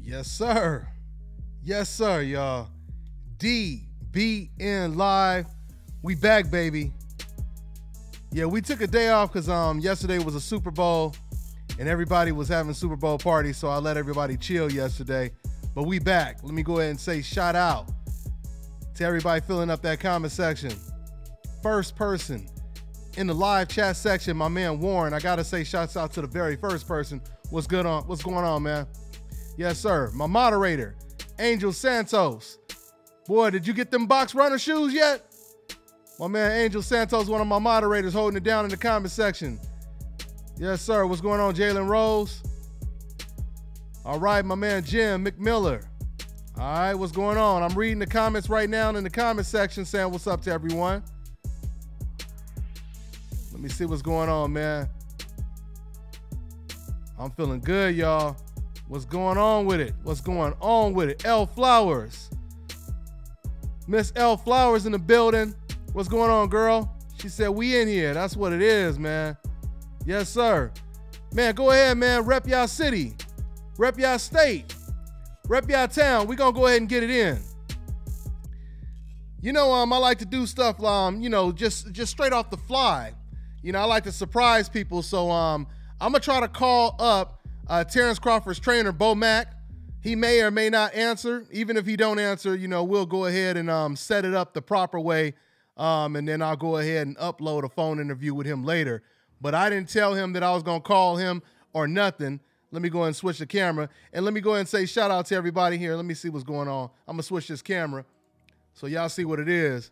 Yes, sir. Yes, sir, y'all. DBN Live. We back, baby. Yeah, we took a day off because yesterday was a Super Bowl and everybody was having Super Bowl parties, so I let everybody chill yesterday. But we back. Let me go ahead and say shout out to everybody filling up that comment section. First person in the live chat section, my man Warren. I gotta say shouts out to the very first person. What's going on, man? Yes, sir. My moderator, Angel Santos. Boy, did you get them box runner shoes yet? My man Angel Santos, one of my moderators, holding it down in the comment section. Yes, sir. What's going on, Jalen Rose? All right, my man Jim McMiller. All right, what's going on? I'm reading the comments right now in the comment section saying what's up to everyone. Let me see what's going on, man. I'm feeling good, y'all. What's going on with it? What's going on with it? L Flowers. Miss L Flowers in the building. What's going on, girl? She said, we in here. That's what it is, man. Yes, sir. Man, go ahead, man. Rep y'all city. Rep y'all state. Rep y'all town. We gonna go ahead and get it in. You know, I like to do stuff, you know, just straight off the fly. You know, I like to surprise people. So I'm gonna try to call up Terence Crawford's trainer, Bo Mack. He may or may not answer. Even if he don't answer, you know, we'll go ahead and set it up the proper way. And then I'll go ahead and upload a phone interview with him later. But I didn't tell him that I was going to call him or nothing. Let me go ahead and switch the camera. And let me go ahead and say shout out to everybody here. Let me see what's going on. I'm going to switch this camera so y'all see what it is.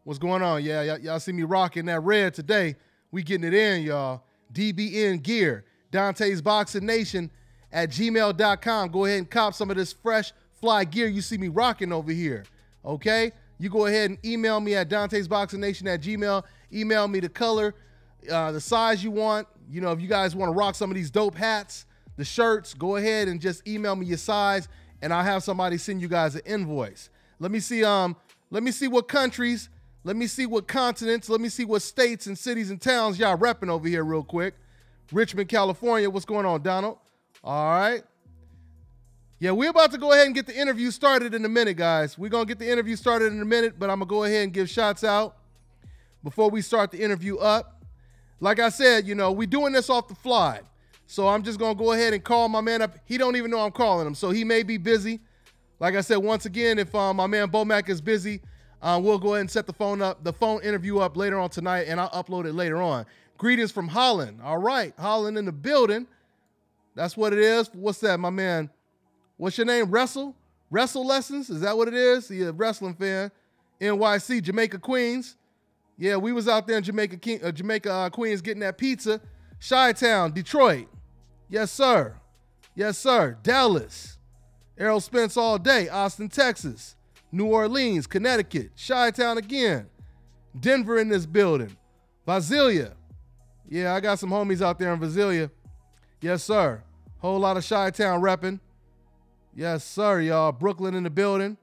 What's going on? Yeah, y'all see me rocking that red today. We getting it in, y'all. DBN Gear. Dante's Boxing Nation at gmail.com. Go ahead and cop some of this fresh fly gear you see me rocking over here. Okay? You go ahead and email me at Dante's Boxing Nation at Gmail. Email me the color, the size you want. You know, if you guys want to rock some of these dope hats, the shirts, go ahead and just email me your size, and I'll have somebody send you guys an invoice. Let me see what countries, let me see what continents, let me see what states and cities and towns y'all repping over here real quick. Richmond, California. What's going on, Donald? All right. Yeah, we're about to go ahead and get the interview started in a minute, guys. We're going to get the interview started in a minute, but I'm going to go ahead and give shots out before we start the interview up. Like I said, you know, we're doing this off the fly. So I'm just going to go ahead and call my man up. He don't even know I'm calling him, so he may be busy. Like I said, once again, if my man Bo Mack is busy, we'll go ahead and set the phone interview up later on tonight, and I'll upload it later on. Greetings from Holland. All right, Holland in the building. That's what it is. What's that, my man? What's your name? Wrestle Lessons? Is that what it is? You're a wrestling fan. NYC, Jamaica, Queens. Yeah, we was out there in Jamaica, Queens getting that pizza. Chi-Town, Detroit. Yes, sir. Yes, sir. Dallas. Errol Spence all day. Austin, Texas. New Orleans, Connecticut. Chi-Town again. Denver in this building. Visalia. Yeah, I got some homies out there in Visalia. Yes, sir. Whole lot of Chi-Town repping. Yes, sir, y'all. Brooklyn in the building.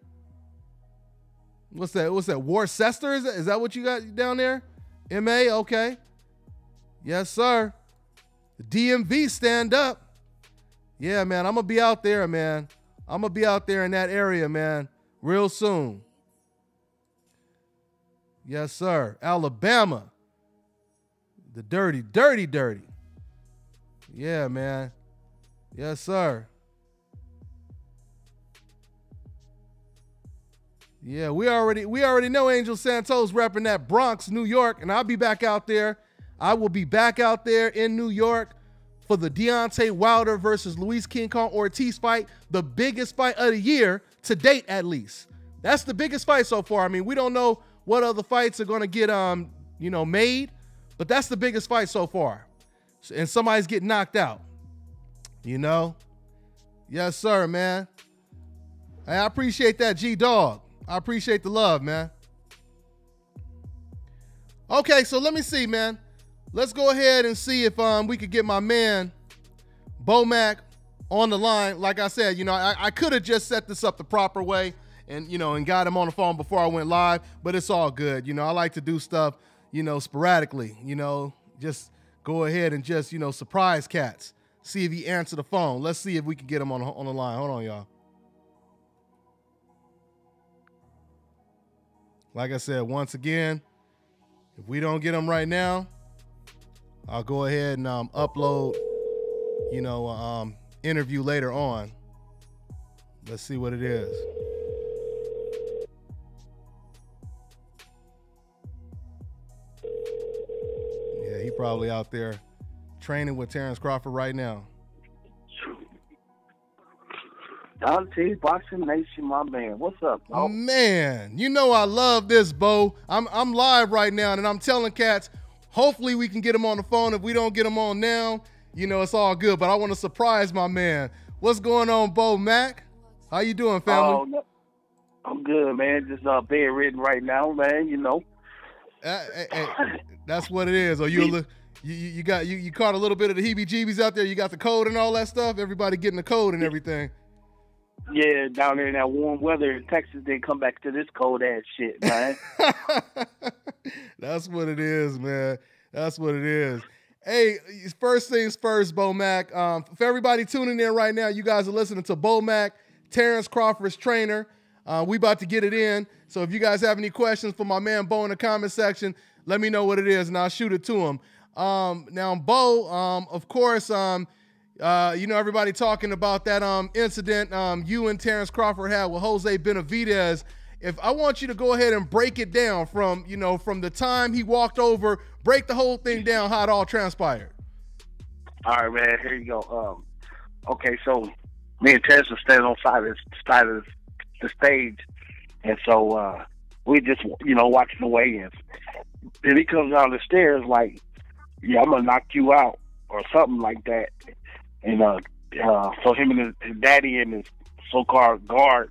What's that? Worcester? Is that what you got down there? MA? Okay. Yes, sir. The DMV, stand up. Yeah, man. I'm going to be out there, man. I'm going to be out there in that area, man, real soon. Yes, sir. Alabama. The dirty. Yeah, man. Yes, sir. Yeah, we already know Angel Santos repping that Bronx, New York, and I'll be back out there. I will be back out there in New York for the Deontay Wilder versus Luis King Kong Ortiz fight, the biggest fight of the year to date, at least. That's the biggest fight so far. I mean, we don't know what other fights are going to get, you know, made, but that's the biggest fight so far. And somebody's getting knocked out, you know? Yes, sir, man. Hey, I appreciate that, G-Dog. I appreciate the love, man. Okay, so let me see, man. Let's go ahead and see if we could get my man Bo Mack on the line. Like I said, you know, I could have just set this up the proper way and, you know, and got him on the phone before I went live, but it's all good. You know, I like to do stuff, you know, sporadically, you know, just go ahead and just, you know, surprise cats. see if he answered the phone. Let's see if we can get him on the line. Hold on, y'all. Like I said, once again, if we don't get him right now, I'll go ahead and upload, interview later on. Let's see what it is. Yeah, he probably out there training with Terence Crawford right now. Dante, Boxing Nation, my man. What's up, Bo? Man, I love this, Bo. I'm live right now, and I'm telling cats, hopefully we can get him on the phone. If we don't get him on now, it's all good. But I want to surprise my man. What's going on, Bo Mac? How you doing, family? Oh, I'm good, man. Just bedridden right now, man. Hey, that's what it is. Or you caught a little bit of the heebie-jeebies out there. You got the cold and all that stuff. Everybody getting the cold and everything. Yeah, down there in that warm weather in Texas, they come back to this cold ass shit, man. That's what it is, man. That's what it is. Hey, first things first, Bo Mac. For everybody tuning in right now, you guys are listening to Bo Mac, Terence Crawford's trainer. We about to get it in. So if you guys have any questions for my man Bo in the comment section, let me know what it is and I'll shoot it to him. Now, Bo, of course, everybody talking about that incident you and Terence Crawford had with Jose Benavidez. If I want you to go ahead and break it down from the time he walked over, break the whole thing down, how it all transpired. All right, man. Here you go. Okay, so me and Terence were standing on side of the stage, and so we just watching the weigh-ins. Then he comes down the stairs like, "Yeah, I'm gonna knock you out," or something like that. And so him and his daddy and his so-called guard,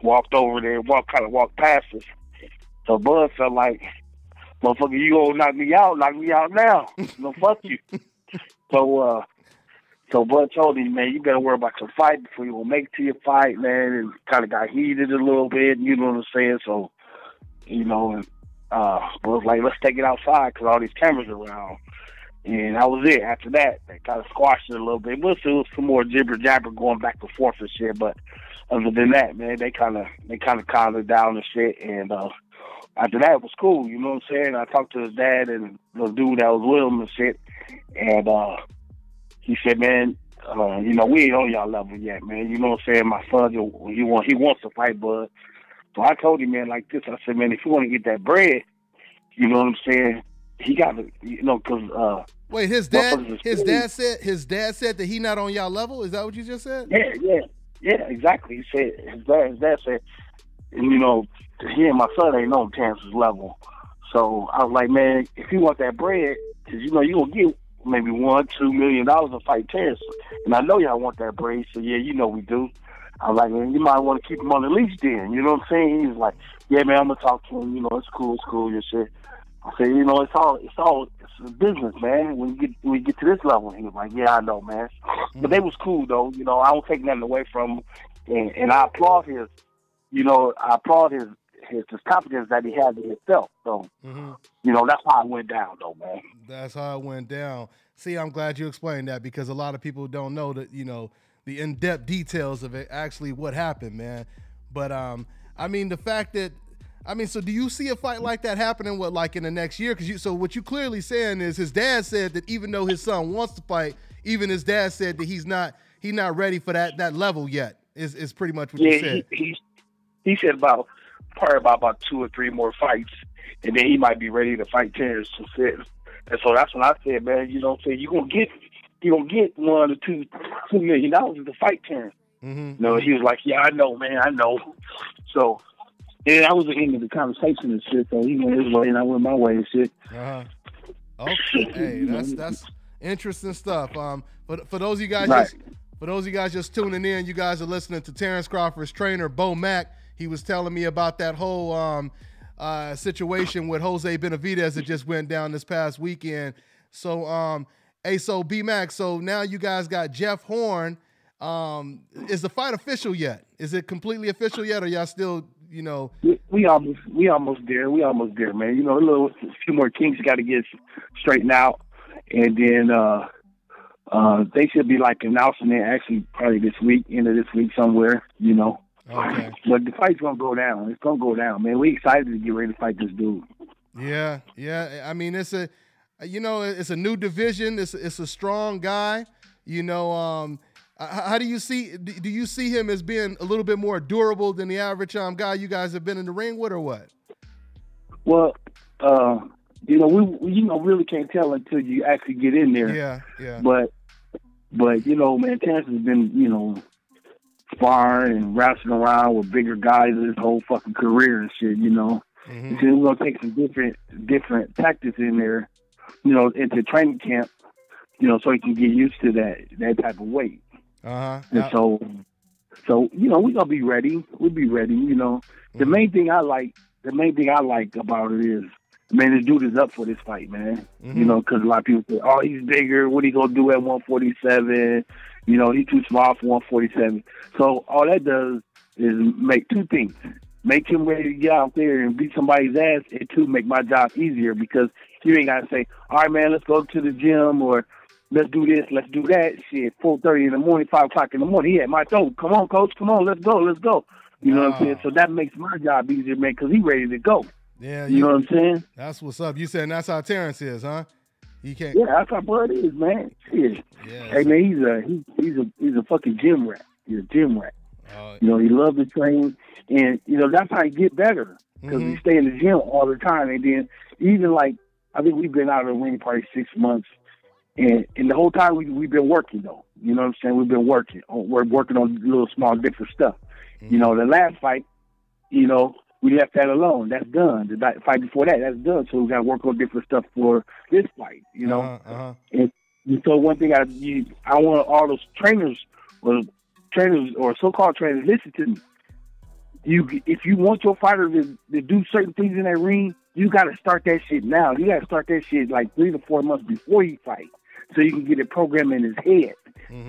walked over there, walked past us. So Bud felt like, "Motherfucker, you gonna knock me out now. Fuck you." So Bud told him, "Man, you better worry about your fight before you gonna make it to your fight, man." And kind of got heated a little bit, you know what I'm saying? So, Bud's like, "Let's take it outside because all these cameras are around." And that was it. After that, they kind of squashed it a little bit. But still some more jibber jabber going back and forth and shit. But other than that, man, they kind of calmed it down and shit. And after that, it was cool. You know what I'm saying? I talked to his dad and the dude that was with him and shit. And he said, "Man, we ain't on y'all level yet, man. You know what I'm saying? My son, he wants to fight, Bud." So I told him, man, like this. I said, "Man, if you want to get that bread, you know what I'm saying? He got to, because wait, his dad said that he not on y'all level. Is that what you just said? Yeah, exactly. He said his dad said, he and my son ain't on Terence's level. So I was like, man, if you want that bread, because you gonna get maybe $1-2 million to fight Terence, and I know y'all want that bread. So yeah, we do." I was like, "Man, you might want to keep him on the leash then." You know what I'm saying? He was like, "Yeah, man, I'm gonna talk to him. It's cool and shit." I said, it's business, man. When you get to this level, he was like, "Yeah, I know, man." But they was cool though. I don't take nothing away from him, and I applaud his confidence that he has in himself. So, that's how it went down, though, man. That's how it went down. See, I'm glad you explained that because a lot of people don't know that the in-depth details of it, actually what happened, man. But the fact that. So do you see a fight like that happening, in the next year? So what you clearly saying is his dad said that even though his son wants to fight, even his dad said that he's not ready for that level yet, is pretty much what you said. He said probably about 2 or 3 more fights, and then he might be ready to fight Terence. And so that's when I said, man, you're going to get $1 or $2 million to fight Terence. He was like, "Yeah, I know, man, I know." So, yeah, that was the end of the conversation and shit. So he went his way and I went my way and shit. Okay, hey, that's interesting stuff. For those of you guys just tuning in, you guys are listening to Terence Crawford's trainer, Bo Mac. He was telling me about that whole situation with Jose Benavidez that just went down this past weekend. So, so B Mac, so now you guys got Jeff Horn. Is the fight official yet? Is it completely official yet, or y'all still? We almost there. We almost there, man. A few more kinks got to get straightened out, and then They should be like announcing it actually probably this week, end of this week somewhere, you know. Okay. But the fight's gonna go down. It's gonna go down, man. We excited to get ready to fight this dude. Yeah. I mean, it's a new division. It's a strong guy. You know, how do you see? Do you see him as being a little bit more durable than the average guy you guys have been in the ring with, or what? Well, you know, we really can't tell until you actually get in there. Yeah. But you know, man, Terence has been, you know, sparring and wrestling around with bigger guys his whole fucking career and shit, you know. Mm-hmm. So we're gonna take some different tactics in there, you know, into training camp, you know, so he can get used to that type of weight. And so you know, we're gonna be ready. We'll be ready, you know. Mm-hmm. The main thing I like about it is, man, this dude is up for this fight, man. Mm-hmm. You know, because a lot of people say, oh, he's bigger. What he gonna do at 147? You know, he's too small for 147. So all that does is make two things. Make him ready to get out there and beat somebody's ass, and two, make my job easier, because you ain't got to say, all right, man, let's go to the gym, or let's do this, let's do that. Shit, 4:30 in the morning, 5 o'clock in the morning, he at my door. Come on, coach, come on, let's go. You know what I'm saying? So that makes my job easier, man, because he's ready to go. Yeah, you know what I'm saying? That's what's up. You said that's how Terence is, huh? He can't. Yeah, that's how Bud is, man. Shit. Yeah, hey, man, he's a fucking gym rat. He's a gym rat. You know, he loves to train, and you know that's how he get better, because he stay in the gym all the time. And then even like, I think we've been out of the ring probably 6 months, and the whole time we've been working though. You know what I'm saying? We've been working. We're working on little small different stuff. You know, the last fight, you know, we left that alone. That's done. The fight before that's done. So we got to work on different stuff for this fight, you know. And so one thing I want all those trainers or so-called trainers, listen to me. If you want your fighter to do certain things in that ring, you got to start that shit now. You got to start that shit like 3 to 4 months before you fight, so you can get it programmed in his head,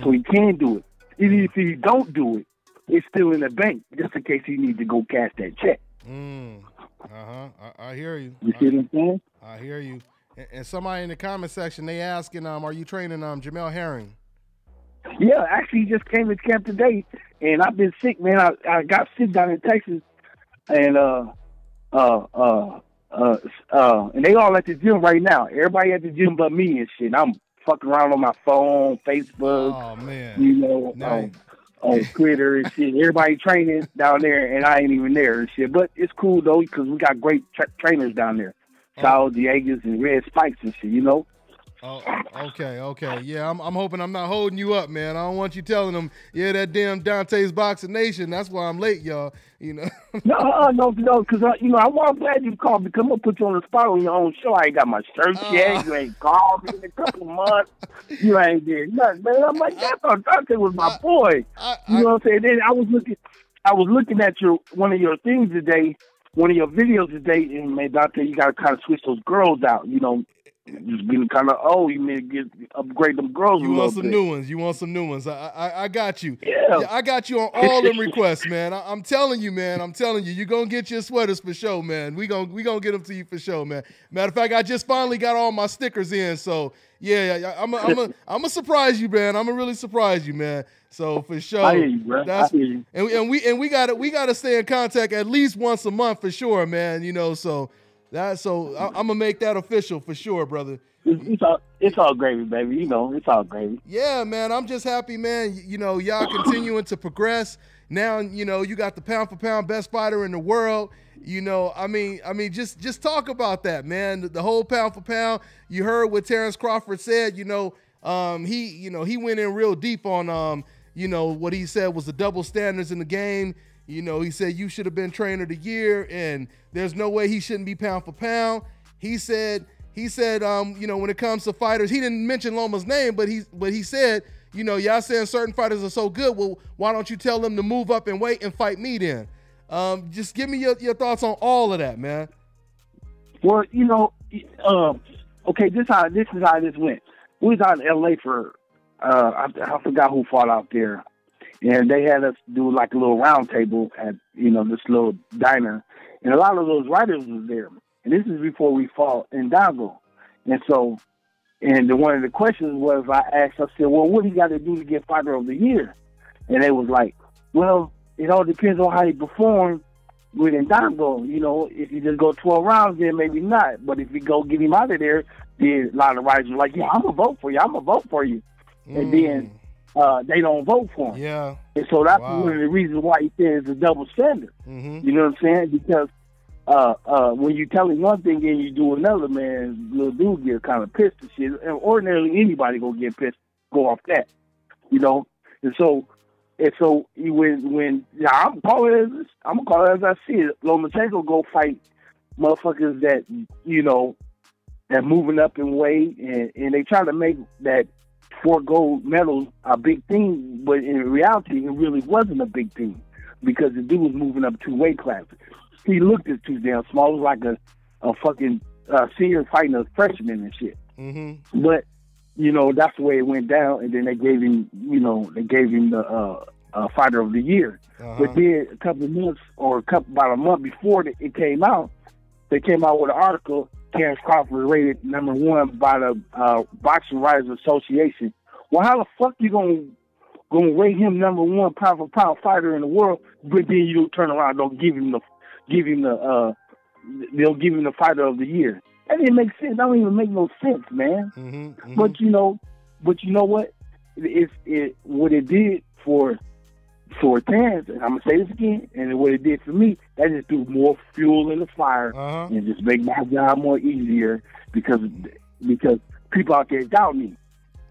so he can do it. Even if he don't do it, it's still in the bank, just in case he needs to go cash that check. I hear you. You see what I'm saying? I hear you. And somebody in the comment section, they asking, are you training Jamel Herring? Yeah, actually, he just came to camp today, and I've been sick, man. I got sick down in Texas, and and they all at the gym right now. Everybody at the gym but me and shit. I'm fucking around on my phone, Facebook. Oh man, you know, on Twitter and shit. Everybody training down there, and I ain't even there and shit. But it's cool though, because we got great trainers down there. Sal Diegas and Red Spikes and shit, you know. Oh, okay. Yeah, I'm hoping I'm not holding you up, man. I don't want you telling them, yeah, that damn Dante's Boxing Nation. That's why I'm late, y'all. You know. No, because you know, I'm glad you called me. Because I'm gonna put you on the spot on your own show. I ain't got my shirt yet. You ain't called me in a couple of months. You ain't did nothing, man. I'm like, I thought Dante was my boy. You know what I'm saying? Then I was looking at one of your things today, one of your videos today, and man, Dante, you gotta kind of switch those girls out, you know. Just getting kind of old. You may upgrade them girls. You want some new ones. You want some new ones. I got you. Yeah, I got you on all them requests, man. I'm telling you, man. I'm telling you, you're gonna get your sweaters for sure, man. We gonna get them to you for sure, man. Matter of fact, I just finally got all my stickers in. So yeah, I'm gonna surprise you, man. I'm gonna really surprise you, man. So for sure, I hear you, bro. I hear you. And we gotta stay in contact at least once a month for sure, man. You know, so. I'm gonna make that official for sure, brother. It's all gravy, baby. You know, it's all gravy. Yeah, man. I'm just happy, man. You know, y'all continuing to progress. Now, you know, you got the pound for pound best fighter in the world. You know, I mean, just talk about that, man. The whole pound for pound. You heard what Terence Crawford said. You know, he went in real deep on you know, what he said was the double standards in the game. You know, he said you should have been trainer of the year, and there's no way he shouldn't be pound for pound. He said, you know, when it comes to fighters, he didn't mention Loma's name, but he said, you know, y'all saying certain fighters are so good. Well, why don't you tell them to move up and wait and fight me then? Just give me your thoughts on all of that, man. Well, you know, okay, this is how this went. We was out in L.A. for I forgot who fought out there. And they had us do like a little round table at, you know, this little diner. And a lot of those writers was there. And this is before we fought in Dago. And so And one of the questions was, I said, well, what do you got to do to get Fighter of the Year? And they was like, well, it all depends on how you perform with Ndongo. You know, if you just go 12 rounds, then maybe not. But if you go get him out of there, then a lot of writers are like, yeah, I'm going to vote for you. I'm going to vote for you. And then they don't vote for him. Yeah. And so that's one of the reasons why he says it's a double standard. You know what I'm saying? Because when you tell him one thing and you do another, man, little dude get kind of pissed and shit. And ordinarily anybody gonna get pissed, go off that, you know. And so when I'm gonna call it as I see it. Lomachenko go fight motherfuckers that, you know, that moving up in weight, and they try to make that 4 gold medals a big thing, but in reality, it really wasn't a big thing because the dude was moving up 2 weight classes. He looked at too damn small. It was like a fucking senior fighting a freshman and shit. But, you know, that's the way it went down. And then they gave him, you know, the Fighter of the Year. But then a couple of months about a month before it came out, they came out with an article, Terence Crawford rated #1 by the Boxing Writers Association. Well, how the fuck you gonna rate him #1 pound for pound fighter in the world, but then you don't turn around and don't give him the they'll give him the Fighter of the Year? That didn't make sense. That don't even make no sense, man. But you know what? What it did for Terence, and I'm gonna say this again, and what it did for me, that just threw more fuel in the fire and just make my job more easier because people out there doubt me.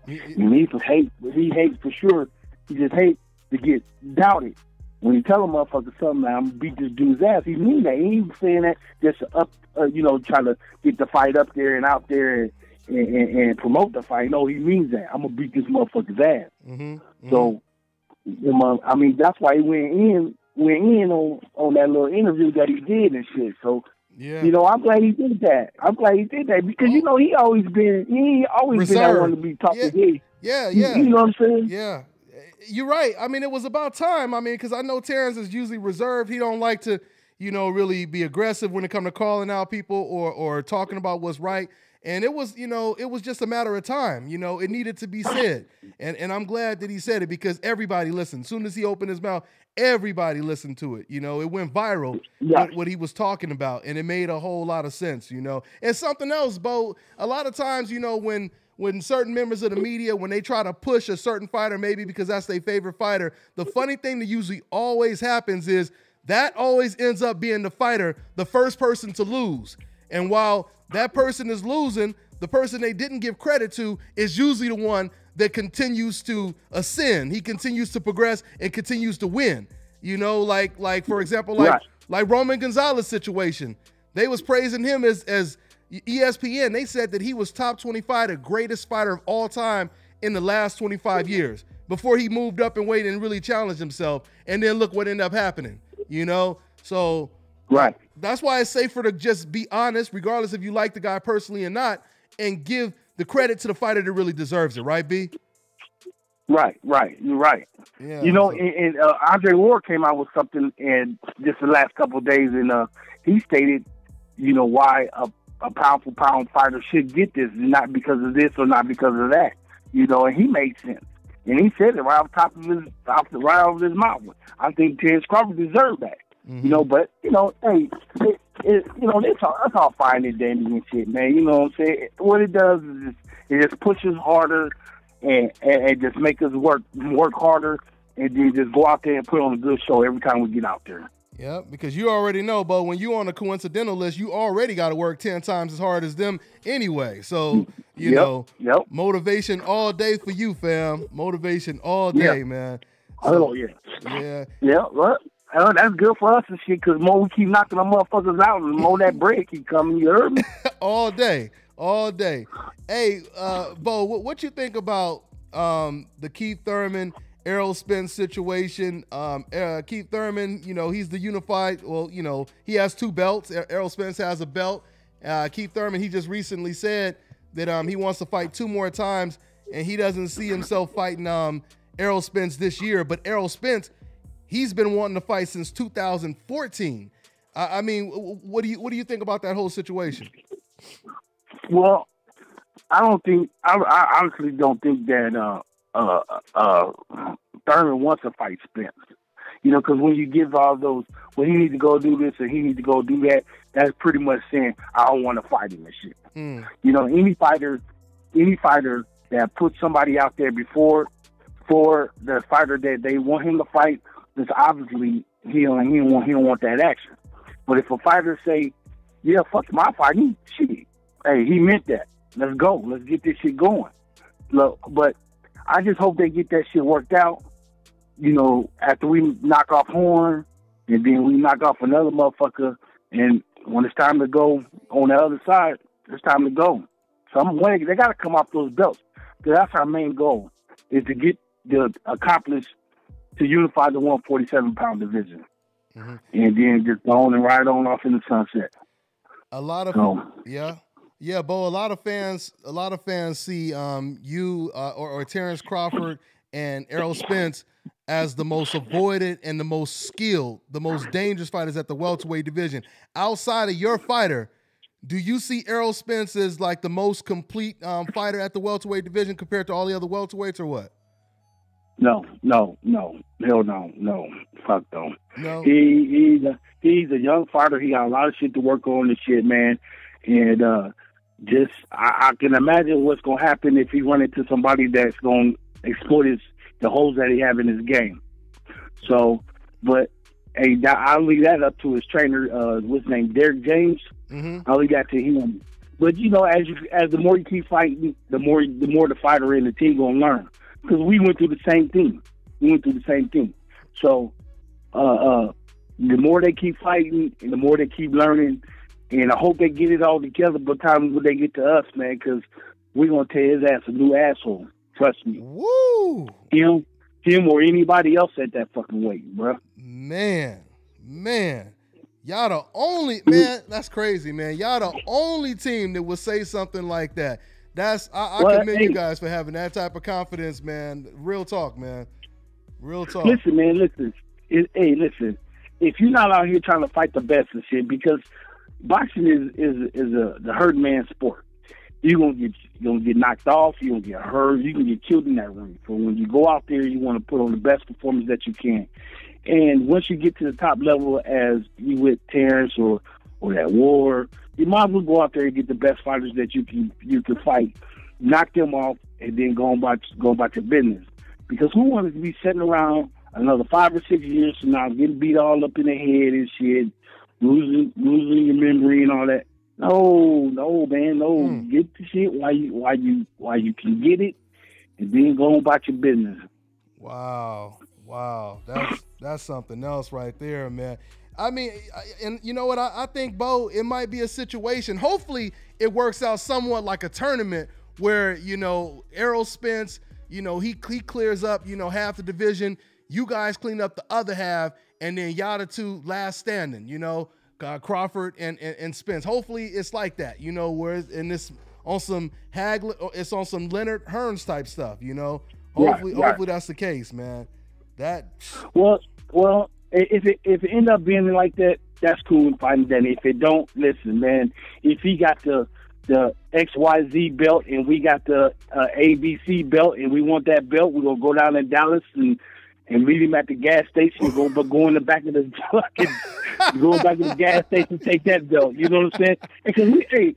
And he hates for sure. He just hates to get doubted. When you tell a motherfucker something, I'm gonna beat this dude's ass, he mean that. He ain't saying that just trying to get the fight up there and out there and promote the fight. No, he means that. I'm gonna beat this motherfucker's ass. So, I mean, that's why he went in on that little interview that he did and shit. So, you know, I'm glad he did that. Because you know he always been that one to be talking big. Yeah. You know what I'm saying? Yeah. You're right. I mean, it was about time. I mean, because I know Terence is usually reserved. He don't like to, you know, really be aggressive when it comes to calling out people or talking about what's right. And it was, you know, it was just a matter of time. You know, it needed to be said. And I'm glad that he said it because everybody listened. As soon as he opened his mouth, everybody listened to it. You know, it went viral, what he was talking about. And it made a whole lot of sense, you know. And something else, Bo, a lot of times, you know, when certain members of the media, when they try to push a certain fighter, maybe because that's their favorite fighter, the funny thing that usually always happens is that always ends up being the fighter, the first person to lose. And while that person is losing, the person they didn't give credit to is usually the one that continues to ascend. He continues to progress and continues to win. You know, like for example, like Roman Gonzalez situation. They was praising him as ESPN. They said that he was top 25, the greatest fighter of all time in the last 25 years before he moved up in weight and really challenged himself. And then look what ended up happening, you know? So that's why it's safer to just be honest, regardless if you like the guy personally or not, and give the credit to the fighter that really deserves it. Right, B? Right. You're right. Yeah, you know, and Andre Ward came out with something in just the last couple of days, and he stated, you know, why a pound for pound fighter should get this, not because of this or not because of that. You know, and he made sense. And he said it right off of his mouth. I think Terence Crawford deserved that. You know, but, you know, hey, you know, that's all fine and dandy and shit, man. You know what I'm saying? What it does is it just pushes harder and just make us work harder and then just go out there and put on a good show every time we get out there. Yeah, because you already know, Bo, when you're on a coincidental list, you already got to work 10 times as hard as them anyway. So, you know, motivation all day for you, fam. Motivation all day, man. So, Yeah, well, that's good for us and shit, because more we keep knocking them motherfuckers out, and the more that bread keep coming, you heard me? all day. Hey, Bo, what you think about the Keith Thurman, Errol Spence situation? Keith Thurman, you know, he's the unified, well, you know, he has 2 belts. Errol Spence has a belt. Keith Thurman, he just recently said that he wants to fight 2 more times, and he doesn't see himself fighting Errol Spence this year. But Errol Spence, he's been wanting to fight since 2014. I mean, what do you think about that whole situation? Well, I honestly don't think that Thurman wants to fight Spence. You know, because when you give all those, well, he needs to go do this and he needs to go do that, that's pretty much saying, I don't want to fight him and shit. You know, any fighter that puts somebody out there before for the fighter that they want him to fight, it's obviously he don't want that action. But if a fighter say, yeah, fuck him, I'll fight him, shit. Hey, he meant that. Let's go. Let's get this shit going. Look, but I just hope they get that shit worked out. You know, after we knock off Horn, and then we knock off another motherfucker, and when it's time to go on the other side, it's time to go. So they got to come off those belts. Because that's our main goal, is to accomplish to unify the 147-pound division. And then just go on and ride on off in the sunset. A lot of Bo. A lot of fans see you or Terence Crawford and Errol Spence as the most avoided and the most skilled, the most dangerous fighters at the welterweight division. Outside of your fighter, do you see Errol Spence as like the most complete fighter at the welterweight division compared to all the other welterweights, or what? No. Hell no. Fuck no. No. He's a young fighter. He got a lot of shit to work on and shit, man. And I can imagine what's gonna happen if he run into somebody that's gonna exploit the holes that he have in his game. So, but hey, I'll leave that up to his trainer. What's his name? Derek James. I'll leave that to him. But you know, as the more you keep fighting, the more the fighter and the team gonna learn. Because we went through the same thing. So, the more they keep fighting and the more they keep learning, and I hope they get it all together by the time when they get to us, man, because we're going to tear his ass a new asshole. Trust me. Woo! Him or anybody else at that fucking weight, bro. Man. Y'all the only, man, that's crazy, man. Y'all the only team that would say something like that. I commend you guys for having that type of confidence, man. Real talk, man. Real talk. Listen, man, listen. Listen. If you're not out here trying to fight the best and shit, because boxing is the herd man sport. You're gonna get knocked off. You're gonna get hurt. You can get killed in that ring. So when you go out there, you want to put on the best performance that you can. And once you get to the top level, as you with Terence or that War, you might as well go out there and get the best fighters that you can fight, knock them off, and then go about your business. Because who wants to be sitting around another 5 or 6 years from now, getting beat all up in the head and shit, losing your memory and all that? No, man, no. Get the shit while you can get it, and then go about your business. Wow, that's something else right there, man. I mean, and you know what? I think, Bo, it might be a situation. Hopefully, it works out somewhat like a tournament where, you know, Errol Spence, you know, he clears up, you know, half the division. You guys clean up the other half, and then y'all the two last standing, you know, Crawford and Spence. Hopefully, it's like that, you know, where it's on some it's on some Leonard Hearns type stuff, you know. Hopefully that's the case, man. Well. If it end up being like that, that's cool and fine. Then if it don't, listen, man. If he got the XYZ belt and we got the ABC belt and we want that belt, we're gonna go down in Dallas and meet him at the gas station. Go in the back of the truck and go back to the gas station, take that belt. You know what I'm saying? Because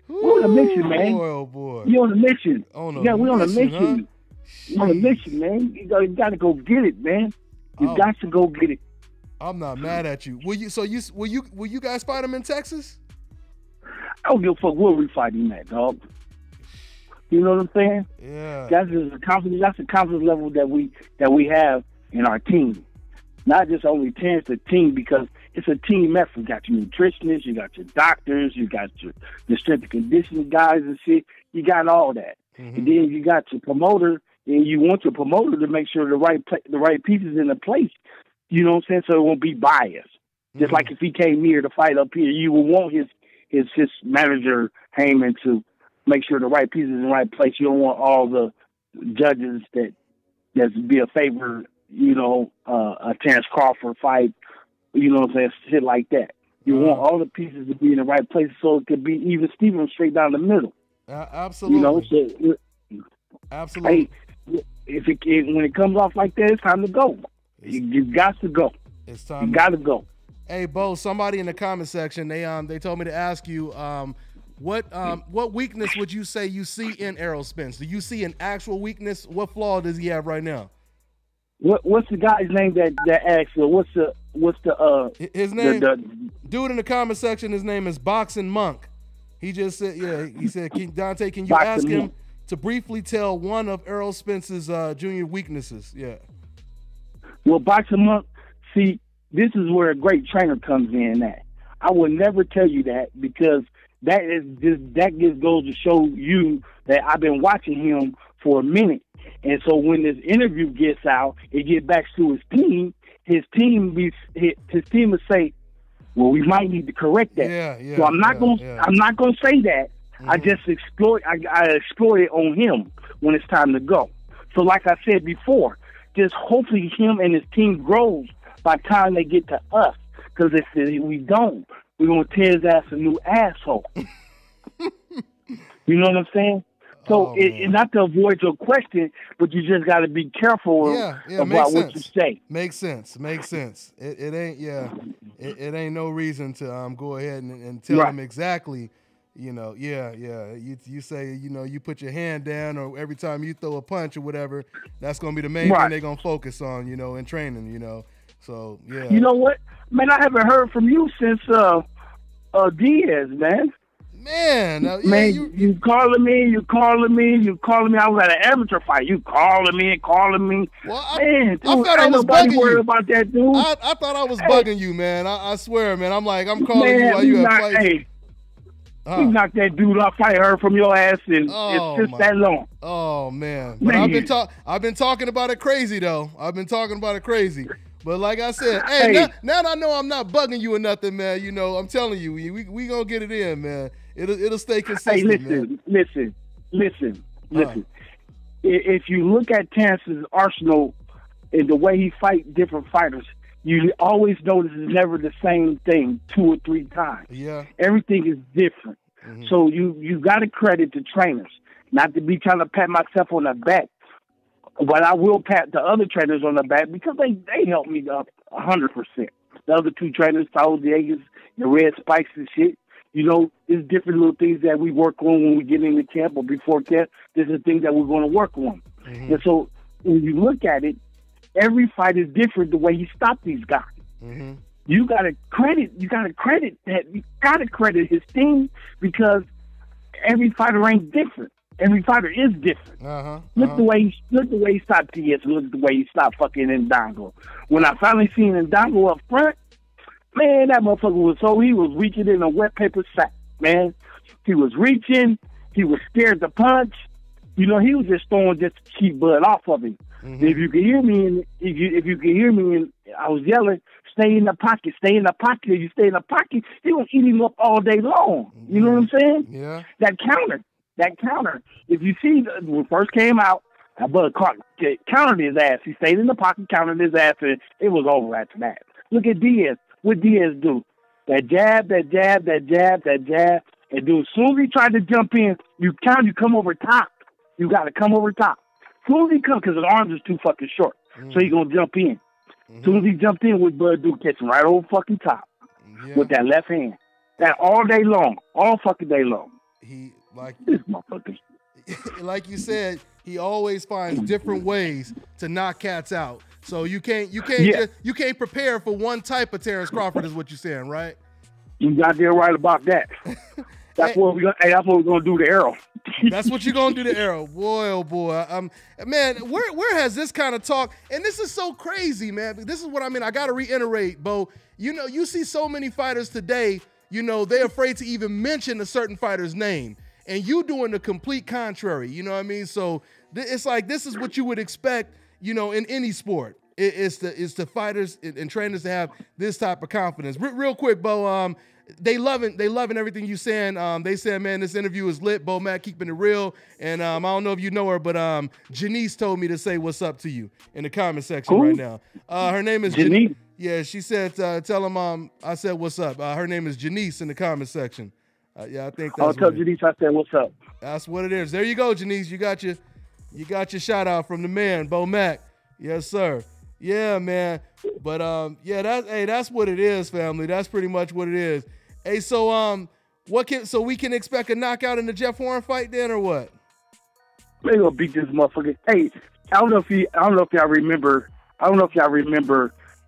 we're on a mission, man. Oh boy, you on a mission? We're on a mission. Huh? We're on a mission, man. You got to go get it, man. You got to go get it. I'm not mad at you. Will you guys fight him in Texas? I don't give a fuck where we fight him at, dog. You know what I'm saying? Yeah. That's the confidence level that we have in our team. Not just only Terence, the team, because it's a team effort. You got your nutritionists, you got your doctors, you got your strength and conditioning guys and shit. You got all that. And then you got your promoter, and you want your promoter to make sure the right pieces in the place. You know what I'm saying? So it won't be biased. Just like if he came here to fight up here, you would want his manager Heyman to make sure the right pieces in the right place. You don't want all the judges that's be a favor, you know, a Terence Crawford fight, you know what I'm saying, shit like that. You want all the pieces to be in the right place so it could be even Steven straight down the middle. Absolutely. You know, so absolutely. Hey, when it comes off like that, it's time to go. You got to go. It's time. You got to go. Hey, Bo, somebody in the comment section, they told me to ask you, what weakness would you say you see in Errol Spence? Do you see an actual weakness? What flaw does he have right now? What's the guy's name that asked? What's the his name? Dude in the comment section, his name is Boxing Monk. He just said, he said, Dante, can you ask him to briefly tell one of Errol Spence's junior weaknesses? Yeah. Well, Boxing Monk, see, this is where a great trainer comes in at. I would never tell you that, because that just goes to show you that I've been watching him for a minute. And so when this interview gets out, it gets back to his team. His team will say, "Well, we might need to correct that." So I'm not gonna say that. Mm-hmm. I just exploit it on him when it's time to go. So like I said before, just hopefully him and his team grows by the time they get to us. Because if we don't, we're gonna tear his ass a new asshole. You know what I'm saying? So not to avoid your question, but you just got to be careful about what you say. Makes sense. It ain't it ain't no reason to go ahead and tell them exactly. You know, you say, you put your hand down, or every time you throw a punch or whatever, that's gonna be the main thing they're gonna focus on. In training. So yeah. You know what, man? I haven't heard from you since Diaz, man. Man, you calling me. I was at an amateur fight. You calling me. Well, man, dude, I thought I was bugging you about that, dude. I thought I was bugging you, man. I swear, man. I'm calling you while you have fights. Hey, you knocked that dude off. I heard from your ass, and it's just that long. Oh man, but I've been talking about it crazy though. But like I said, hey, now I know I'm not bugging you or nothing, man. I'm telling you, we gonna get it in, man. It'll stay consistent. Hey, listen. If you look at Terence's arsenal and the way he fight different fighters, you always notice it's never the same thing 2 or 3 times. Yeah. Everything is different. Mm-hmm. So you got to credit the trainers. Not to be trying to pat myself on the back, but I will pat the other trainers on the back because they helped me up 100%. The other 2 trainers, Saul Diegas, the Red Spikes and shit. There's different little things that we work on when we get into camp or before camp. There's the things that we're going to work on. Mm-hmm. And so when you look at it, every fight is different the way he stopped these guys. Mm-hmm. You got to credit his team, because every fighter ain't different. Every fighter is different. Look the way he stopped Diaz. Look the way he stopped fucking Ndongo. When I finally seen Ndongo up front, man, that motherfucker he was weaker than a wet paper sack, man. He was reaching. He was scared to punch. He was just throwing just to keep blood off of him. Mm-hmm. If you can hear me, and I was yelling, stay in the pocket. If you stay in the pocket, he gonna eat him up all day long. Mm-hmm. You know what I'm saying? Yeah. That counter. If you see, when it first came out, that brother countered his ass. He stayed in the pocket, countered his ass, and it was over after that. Look at Diaz. What Diaz do? That jab. And dude, as soon as he tried to jump in, you come over top. You got to come over top. As soon as he comes, because his arms is too fucking short. Mm-hmm. So he's going to jump in. Mm-hmm. As soon as he jumped in, what Bud do? Catch him right over fucking top with that left hand. That all day long. All fucking day long. This motherfucker. Like you said, he always finds different ways to knock cats out. So you can't prepare for one type of Terence Crawford, is what you're saying, right? You got there right about that. That's what we're gonna do to Errol. That's what you're gonna do to Errol, boy, oh boy. Man, where has this kind of talk? And this is so crazy, man. This is what I mean. I gotta reiterate, Bo. You see so many fighters today. They're afraid to even mention a certain fighter's name, and you doing the complete contrary. You know what I mean? So it's like this is what you would expect. In any sport, it's the fighters and trainers to have this type of confidence. Real quick, Bo. They loving everything you saying. They said, man, this interview is lit. Bo Mack keeping it real. And I don't know if you know her, but Janice told me to say what's up to you in the comment section right now. Her name is Janice. Yeah, she said, tell him I said what's up. Her name is Janice in the comment section. Yeah, I think I'll that's tell Janice I said, what's up? That's what it is. There you go, Janice. You got your shout out from the man, Bo Mac. Yes, sir. Yeah, man. But yeah, that's what it is, family. That's pretty much what it is. Hey, so so we can expect a knockout in the Jeff Horn fight then, or what? They gonna beat this motherfucker. Hey, I don't know if y'all remember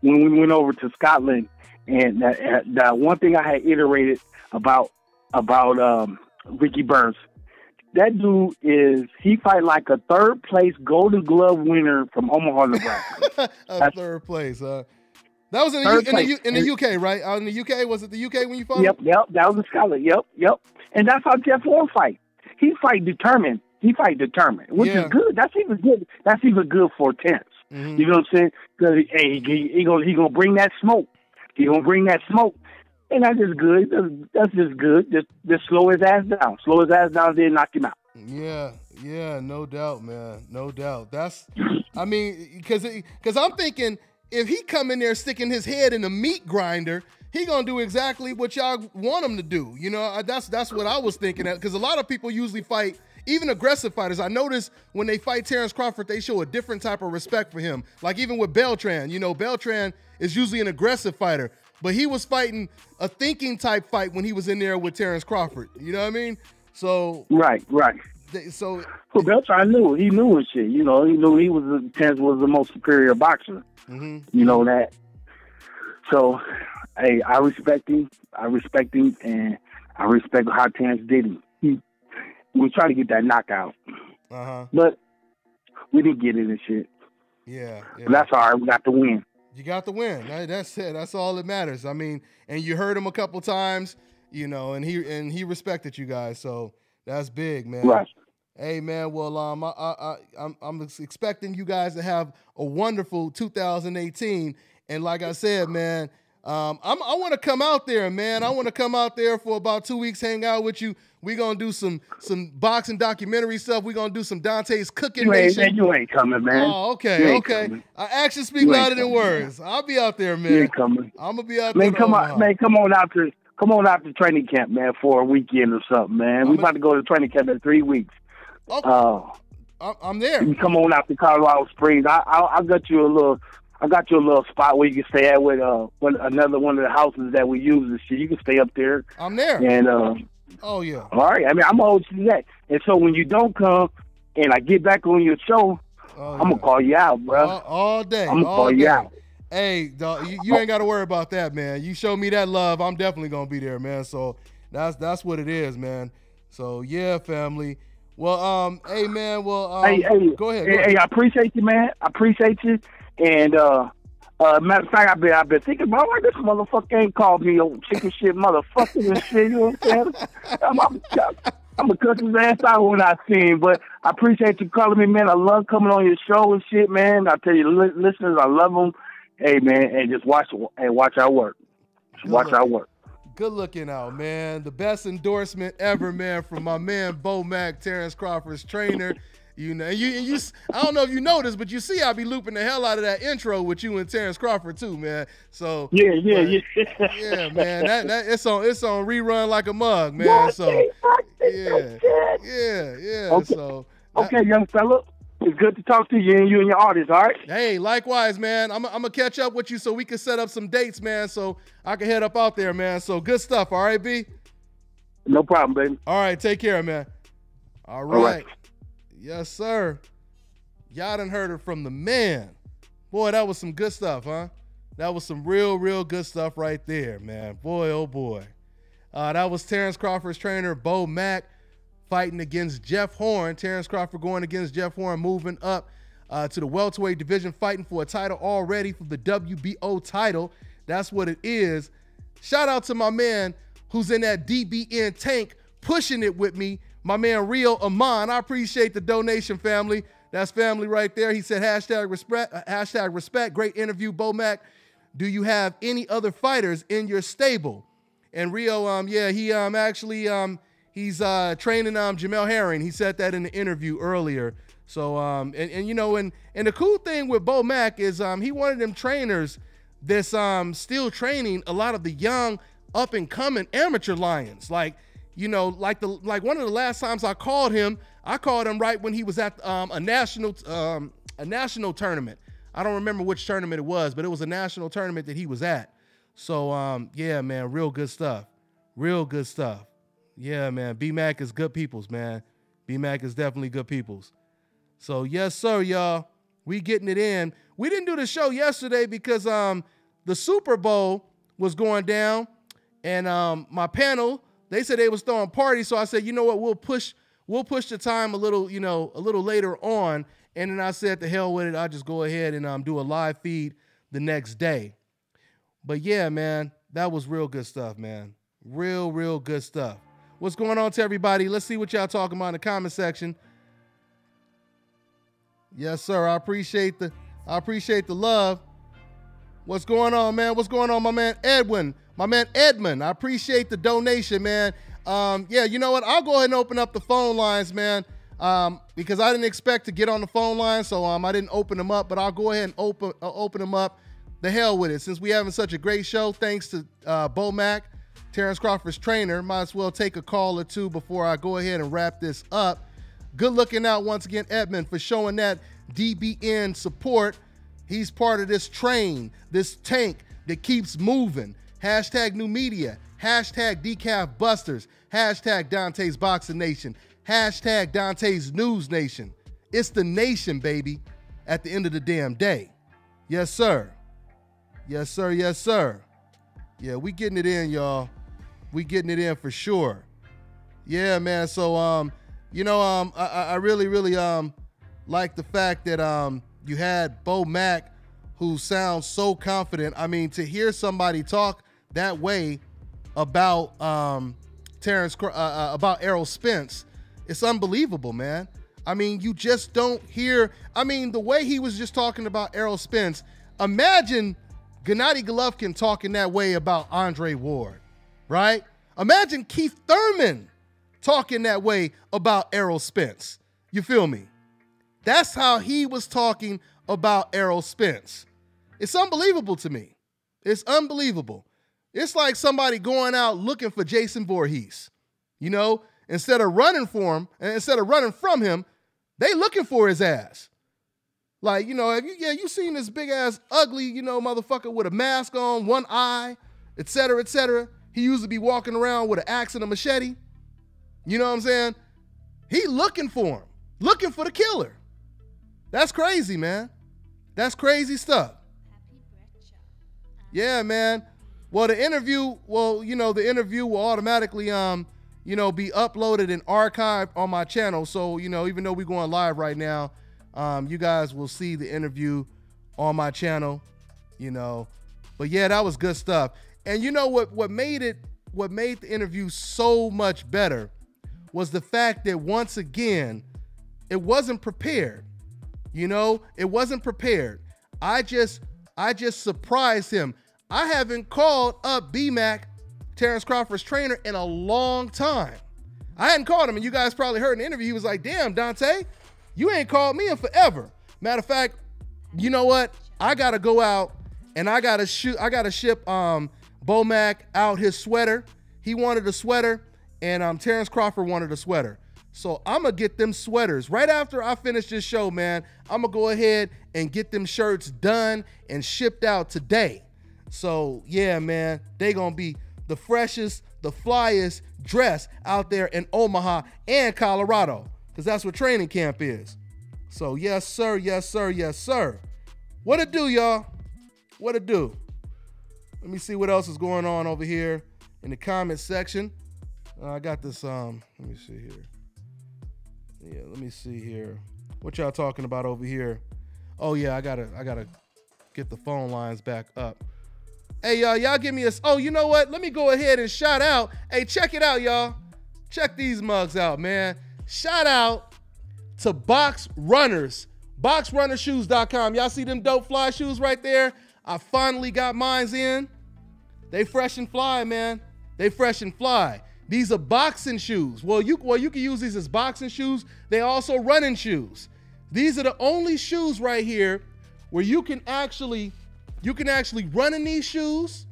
when we went over to Scotland, and that one thing I had iterated about Ricky Burns. That dude he fight like a third place Golden Glove winner from Omaha, Nebraska. Third place. That was in the UK, right? Out in the UK, was it the UK when you fought? Yep. That was in Scotland. Yep. And that's how Jeff Horn fight. He fight determined, which is good. That's even good. That's even good for Terence. Mm-hmm. You know what I'm saying? Because he gonna bring that smoke. He gonna bring that smoke. And that's just good. That's just good. Just slow his ass down. Slow his ass down, then knock him out. Yeah, no doubt, man. No doubt. I mean, because I'm thinking if he come in there sticking his head in a meat grinder, he gonna do exactly what y'all want him to do. You know, that's what I was thinking. Because a lot of people usually fight, even aggressive fighters. I notice when they fight Terence Crawford, they show a different type of respect for him. Like even with Beltran, you know, Beltran is usually an aggressive fighter. But he was fighting a thinking type fight when he was in there with Terence Crawford. You know what I mean? So right. So Beltran knew his shit. You know, he knew Terence was the most superior boxer. Mm-hmm. You know that. So, hey, I respect him, and I respect how Terence did him. He was trying to get that knockout, but we didn't get it and shit. Yeah. But that's all right. We got the win. You got the win. That's it. That's all that matters. I mean, and you heard him a couple times, you know, and he respected you guys. So that's big, man. Right. Hey, man. Well, I'm expecting you guys to have a wonderful 2018. And like I said, man, I want to come out there, man. I want to come out there for about 2 weeks, hang out with you. We're going to do some boxing documentary stuff. We're going to do some Dante's Cooking Nation. You ain't coming, man. Oh, okay. Coming. Actions speak louder than words. I'll be out there, man. You ain't coming. I'm going to be out there. Come on out to training camp, man, for a weekend or something, man. We're about to go to training camp in 3 weeks. Okay. I'm there. You come on out to Colorado Springs. I got you a little spot where you can stay at with another one of the houses that we use and shit. You can stay up there. I'm there. And oh yeah. All right. I mean, I'm gonna hold you to that. And so when you don't come and I get back on your show, I'm gonna call you out, bro. All day. I'm gonna call you out. Hey, dog, you ain't got to worry about that, man. You show me that love, I'm definitely gonna be there, man. So that's what it is, man. So yeah, family. Well, hey, man. Well, hey, go ahead. Hey, I appreciate you, man. I appreciate you. And matter of fact, I've been thinking about why this motherfucker ain't called me old chicken shit motherfucker and shit. You know what I'm saying? I'm gonna cut his ass out when I see him. But I appreciate you calling me, man. I love coming on your show and shit, man. I tell you, listeners, I love them. Hey, man, and just watch our work. Watch our work. Good looking out, man. The best endorsement ever, man, from my man Bo Mac, Terence Crawford's trainer. You know, you I don't know if you noticed, but you see I be looping the hell out of that intro with you and Terence Crawford too, man. So yeah, man. That it's on rerun like a mug, man. So yeah. Okay. So okay, young fella. It's good to talk to you and your audience, all right? Hey, likewise, man. I'm gonna catch up with you so we can set up some dates, man, so I can head up out there, man. So good stuff, all right, B? No problem, baby. All right, take care, man. All right. Yes, sir. Y'all done heard it from the man. Boy, that was some good stuff, huh? That was some real good stuff right there, man. Boy, oh boy. That was Terence Crawford's trainer, Bo Mac, fighting against Jeff Horn. Terence Crawford going against Jeff Horn, moving up to the welterweight division, fighting for a title already for the WBO title. That's what it is. Shout out to my man who's in that DBN tank, pushing it with me, my man Rio Amon. I appreciate the donation, family. That's family right there. He said, hashtag respect. Great interview, Bo Mac. Do you have any other fighters in your stable? And Rio, he's training Jamel Herring. He said that in the interview earlier. So, you know, and the cool thing with Bo Mac is he one of them trainers that's still training a lot of the young up and coming amateur lions. Like, you know, like one of the last times I called him right when he was at a national tournament. I don't remember which tournament it was, but it was a national tournament that he was at. So yeah, man, real good stuff. Real good stuff. Yeah, man. B-Mac is good peoples, man. B-Mac is definitely good peoples. So yes, sir, y'all. We getting it in. We didn't do the show yesterday because the Super Bowl was going down, and my panel, they said they was throwing parties. So I said, you know what, we'll push the time a little later on. And then I said, to hell with it, I'll just go ahead and do a live feed the next day. But yeah, man, that was real good stuff, man. Real good stuff. What's going on to everybody? Let's see what y'all talking about in the comment section. Yes, sir. I appreciate the love. What's going on, man? What's going on, my man Edwin? My man Edmund. I appreciate the donation, man. Yeah, you know what? I'll go ahead and open up the phone lines, man. Because I didn't expect to get on the phone line, so I didn't open them up, but I'll go ahead and open them up. The hell with it. Since we having such a great show, thanks to Bo Mac, Terence Crawford's trainer, might as well take a call or two before I go ahead and wrap this up. Good looking out once again, Edmund, for showing that DBN support. He's part of this train, this tank that keeps moving. Hashtag new media, hashtag decaf busters, hashtag Dante's Boxing Nation, hashtag Dante's News Nation. It's the nation, baby, at the end of the damn day. Yes, sir. Yes, sir. Yes, sir. Yeah, we getting it in, y'all. We getting it in for sure. Yeah, man. So, you know, I really like the fact that you had Bo Mac, who sounds so confident. I mean, to hear somebody talk that way about about Errol Spence, it's unbelievable, man. I mean, you just don't hear. I mean, the way he was just talking about Errol Spence. Imagine Gennady Golovkin talking that way about Andre Ward, right? Imagine Keith Thurman talking that way about Errol Spence. You feel me? That's how he was talking about Errol Spence. It's unbelievable to me. It's unbelievable. It's like somebody going out looking for Jason Voorhees. You know, instead of running for him, and instead of running from him, they looking for his ass. Like, you know, you seen this big ass ugly, you know, motherfucker with a mask on, one eye, et cetera, et cetera. He used to be walking around with an axe and a machete. You know what I'm saying? He looking for him, looking for the killer. That's crazy, man. That's crazy stuff. Yeah, man. Well, the interview will automatically, be uploaded and archived on my channel. So, you know, even though we're going live right now, you guys will see the interview on my channel, you know. But yeah, that was good stuff. And you know what made the interview so much better was the fact that once again, it wasn't prepared. You know, it wasn't prepared. I just surprised him. I haven't called up B-Mac, Terence Crawford's trainer, in a long time. I hadn't called him, and you guys probably heard in the interview, he was like, damn, Dante, you ain't called me in forever. Matter of fact, you know what? I gotta go out and I gotta ship Bo Mac out his sweater. He wanted a sweater, and Terence Crawford wanted a sweater. So I'm gonna get them sweaters. Right after I finish this show, man, I'm gonna go ahead and get them shirts done and shipped out today. So yeah, man, they gonna be the freshest, the flyest dress out there in Omaha and Colorado, because that's what training camp is. So yes, sir, yes, sir, yes, sir. What it do, y'all? What it do? Let me see what else is going on over here in the comment section. I got this, let me see here. Yeah, let me see here. What y'all talking about over here? Oh yeah, I gotta get the phone lines back up. Hey, y'all give me a, oh, you know what? Let me go ahead and shout out. Hey, check it out, y'all. Check these mugs out, man. Shout out to Box Runners, boxrunnershoes.com. Y'all see them dope fly shoes right there? I finally got mines in. They fresh and fly, man. They fresh and fly. These are boxing shoes. Well, you can use these as boxing shoes. They also running shoes. These are the only shoes right here where you can actually run in these shoes.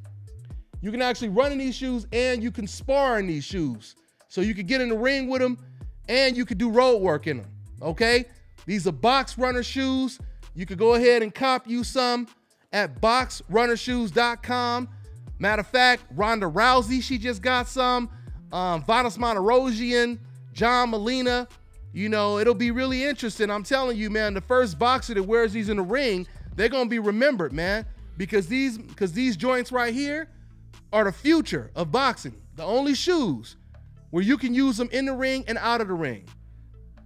You can actually run in these shoes, and you can spar in these shoes. So you could get in the ring with them and you could do road work in them, okay? These are box runner shoes. You could go ahead and cop you some at boxrunnershoes.com. Matter of fact, Ronda Rousey, she just got some. Vadas Monterosian, John Molina. You know, it'll be really interesting. I'm telling you, man, the first boxer that wears these in the ring, they're going to be remembered, man, because these joints right here are the future of boxing. The only shoes where you can use them in the ring and out of the ring.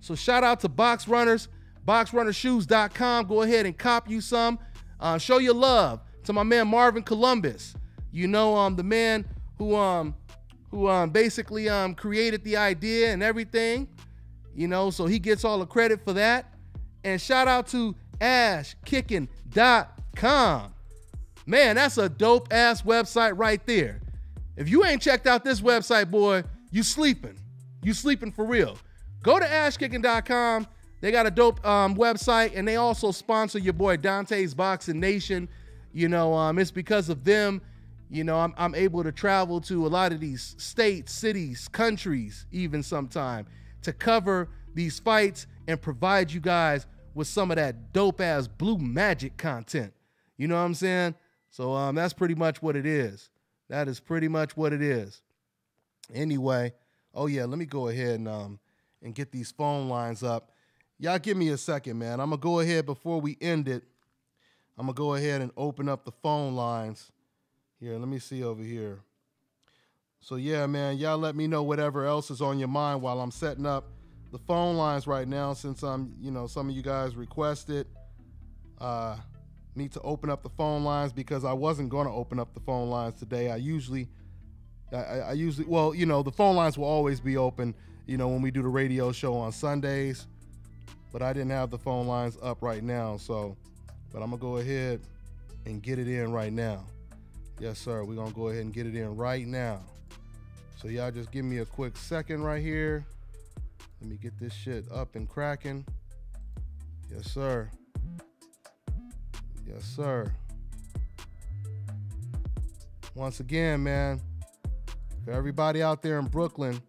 So shout out to Box Runners, boxrunnershoes.com. Go ahead and cop you some. Show your love to my man Marvin Columbus. You know, the man who basically created the idea and everything. You know, so he gets all the credit for that. And shout out to ashkicking.com. Man, that's a dope ass website right there. If you ain't checked out this website, boy, you sleeping. You sleeping for real. Go to ashkicking.com. They got a dope website, and they also sponsor your boy Dante's Boxing Nation. You know, it's because of them, you know, I'm able to travel to a lot of these states, cities, countries, even sometime, to cover these fights and provide you guys with some of that dope ass blue magic content. You know what I'm saying? So that's pretty much what it is. That is pretty much what it is. Anyway, oh yeah, let me go ahead and get these phone lines up. Y'all give me a second, man. I'm going to go ahead before we end it. I'm going to go ahead and open up the phone lines. Here, let me see over here. So yeah, man, y'all let me know whatever else is on your mind while I'm setting up the phone lines right now, since you know, some of you guys requested me to open up the phone lines, because I wasn't going to open up the phone lines today. I usually, well, you know, the phone lines will always be open, you know, when we do the radio show on Sundays, but I didn't have the phone lines up right now. So, but I'm gonna go ahead and get it in right now. Yes, sir. We're gonna go ahead and get it in right now. So y'all just give me a quick second right here. Let me get this shit up and cracking. Yes, sir. Yes, sir. Once again, man, for everybody out there in Brooklyn,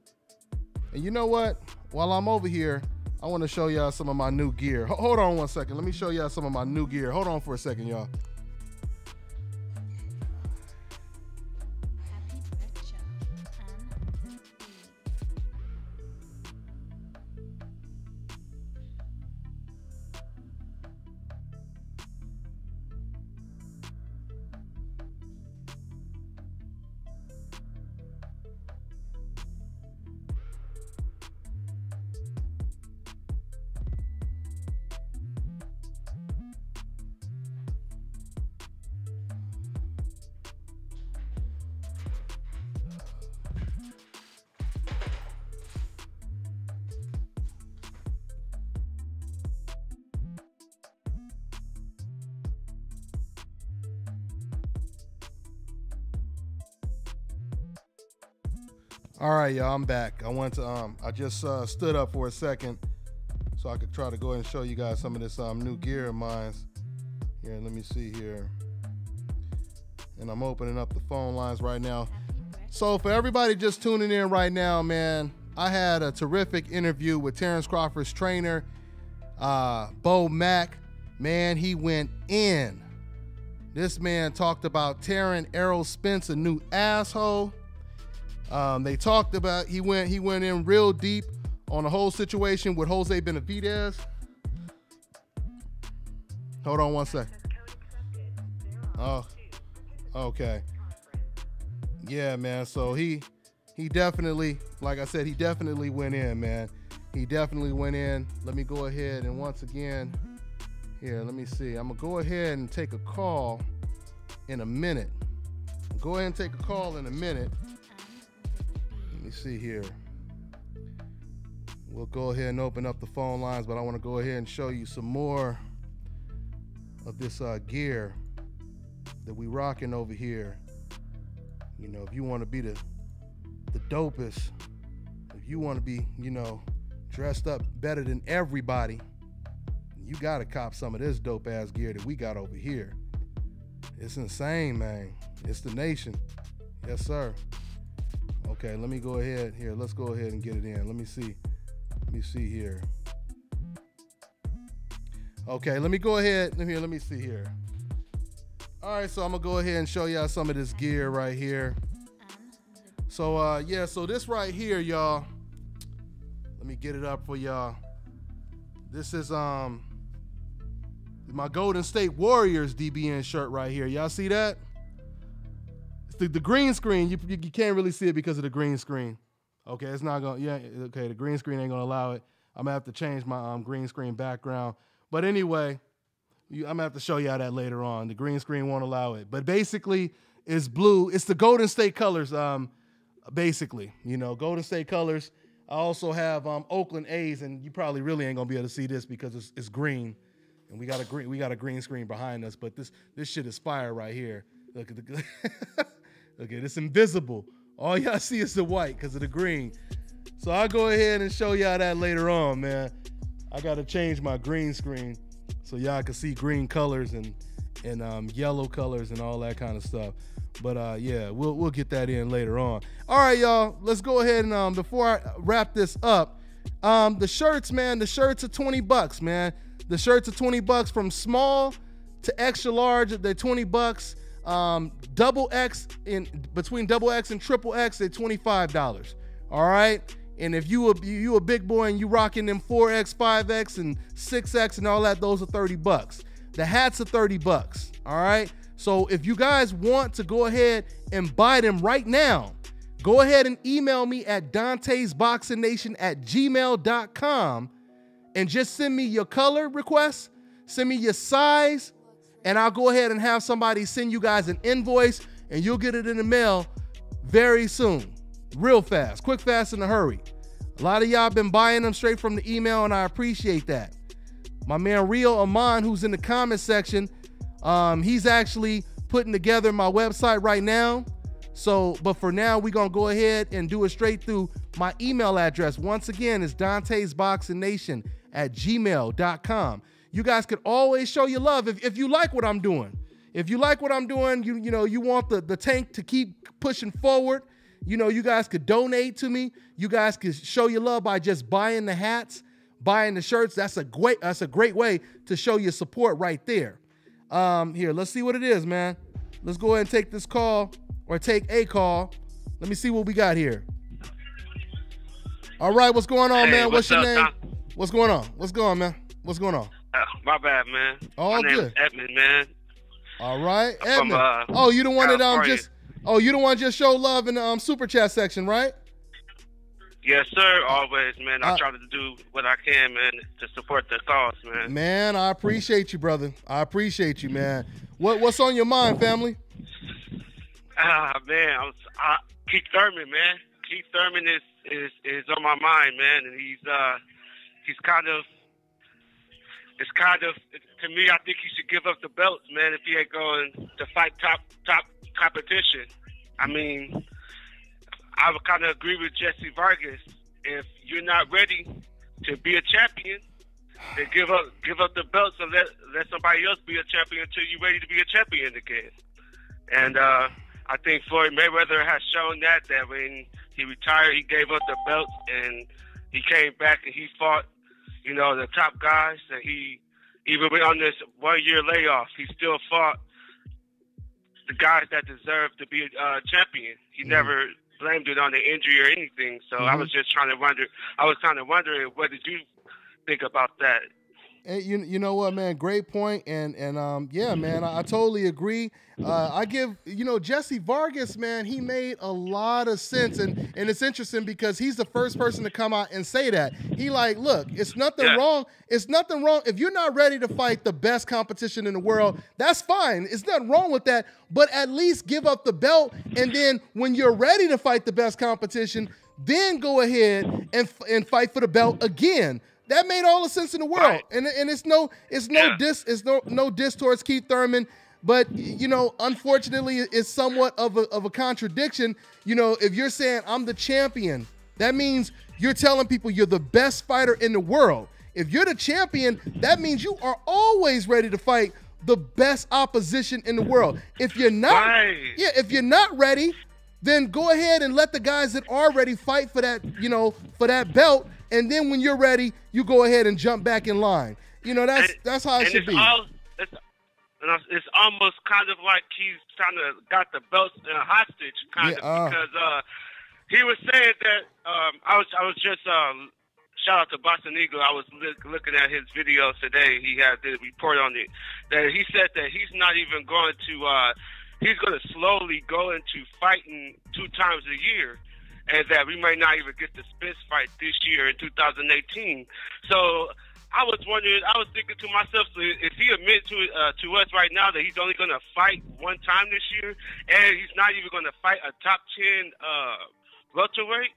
and you know what? While I'm over here, I want to show y'all some of my new gear. Hold on one second. Let me show y'all some of my new gear. Hold on for a second, y'all. All right, y'all, I'm back. I just stood up for a second so I could try to go ahead and show you guys some of this new gear of mine. Here, let me see here. And I'm opening up the phone lines right now. So for everybody just tuning in right now, man, I had a terrific interview with Terence Crawford's trainer, Bo Mack. Man, he went in. This man talked about tearing Errol Spence a new asshole. They talked about, he went in real deep on the whole situation with Jose Benavidez. Hold on one second. Oh, okay. Yeah, man. So he definitely, like I said, he definitely went in, man. He definitely went in. Let me go ahead and once again, here, let me see. I'm gonna go ahead and take a call in a minute. Go ahead and take a call in a minute. Let me see here. We'll go ahead and open up the phone lines, but I want to go ahead and show you some more of this gear that we rocking over here. You know, if you want to be the dopest, if you want to be, you know, dressed up better than everybody, you got to cop some of this dope ass gear that we got over here. It's insane, man. It's the nation. Yes, sir. Okay, let me go ahead here. Let's go ahead and get it in. Let me see. Let me see here. Okay, let me go ahead. Let me see here. All right, so I'm gonna go ahead and show y'all some of this gear right here. So yeah, so this right here, y'all. Let me get it up for y'all. This is my Golden State Warriors DBN shirt right here. Y'all see that? It's the green screen. You can't really see it because of the green screen. Okay, it's not gonna. Yeah, okay, the green screen ain't gonna allow it. I'm gonna have to change my green screen background. But anyway, I'm gonna have to show y'all that later on. The green screen won't allow it. But basically, it's blue. It's the Golden State colors. Basically, you know, Golden State colors. I also have Oakland A's, and you probably really ain't gonna be able to see this because it's green, and we got a green screen behind us. But this shit is fire right here. Look at the okay, it's invisible. All y'all see is the white because of the green. So I'll go ahead and show y'all that later on, man. I gotta change my green screen so y'all can see green colors and yellow colors and all that kind of stuff. But yeah, we'll get that in later on. All right, y'all, let's go ahead and before I wrap this up, the shirts, man, the shirts are $20, man. The shirts are $20 from small to extra large. They're $20. Double X between double X and triple X, they're $25. All right. And if you a big boy and you rocking them 4X, 5X, and 6X and all that, those are $30. The hats are $30. All right. So if you guys want to go ahead and buy them right now, go ahead and email me at DantesBoxingNation@gmail.com and just send me your color request, send me your size, and I'll go ahead and have somebody send you guys an invoice, and you'll get it in the mail very soon. Real fast, quick, fast, in a hurry. A lot of y'all been buying them straight from the email, and I appreciate that. My man Rio Amon, who's in the comment section, he's actually putting together my website right now. So, but for now, we're going to go ahead and do it straight through my email address. Once again, it's DantesBoxingNation@gmail.com. You guys could always show your love if you like what I'm doing. If you like what I'm doing, you know, you want the tank to keep pushing forward. You know, you guys could donate to me. You guys could show your love by just buying the hats, buying the shirts. That's a great way to show your support right there. Here, let's see what it is, man. Let's go ahead and take this call, or take a call. Let me see what we got here. All right, what's going on, man? What's your name? Tom? What's going on? What's going on, man? What's going on? My bad, man. All My name good. is Edmund, man. All right, Edmund. From, oh, you the one California. that just. Oh, you the one just show love in the super chat section, right? Yes, sir. Always, man. I try to do what I can, man, to support the cause, man. Man, I appreciate you, brother. I appreciate you, man. What's on your mind, family? Man, Keith Thurman, man. Keith Thurman is on my mind, man, and he's kind of. It's kind of, to me, I think he should give up the belts, man, if he ain't going to fight top competition. I mean, I would kind of agree with Jesse Vargas. If you're not ready to be a champion, then give up the belts and let somebody else be a champion until you're ready to be a champion again. And I think Floyd Mayweather has shown that when he retired, he gave up the belts and he came back and he fought, you know, the top guys. And he even went on this 1-year layoff. He still fought the guys that deserve to be a champion. He never blamed it on the injury or anything. So I was just trying to wonder. I was kind of wondering, what did you think about that? Hey, you know what, man? Great point. And yeah, man, I totally agree. I give, you know, Jesse Vargas, man, he made a lot of sense. And it's interesting because he's the first person to come out and say that. He like, look, it's nothing wrong. It's nothing wrong. If you're not ready to fight the best competition in the world, that's fine. It's nothing wrong with that. But at least give up the belt. And then when you're ready to fight the best competition, then go ahead and fight for the belt again. That made all the sense in the world, right. and it's no diss towards Keith Thurman, but you know, unfortunately, it's somewhat of a contradiction. You know, if you're saying I'm the champion, that means you're telling people you're the best fighter in the world. If you're the champion, that means you are always ready to fight the best opposition in the world. If you're not, if you're not ready, then go ahead and let the guys that are ready fight for that, for that belt. And then when you're ready, you go ahead and jump back in line. That's how it should be. It's almost kind of like he's kind of got the belts in a hostage, because he was saying that I was just shout out to Boston Eagle. I was looking at his videos today. He had the report on it that he said that he's not even going to. He's going to slowly go into fighting 2 times a year, and that we might not even get the Spence fight this year in 2018. So I was wondering, I was thinking to myself, so is he admit to us right now that he's only going to fight 1 time this year, and he's not even going to fight a top 10 welterweight?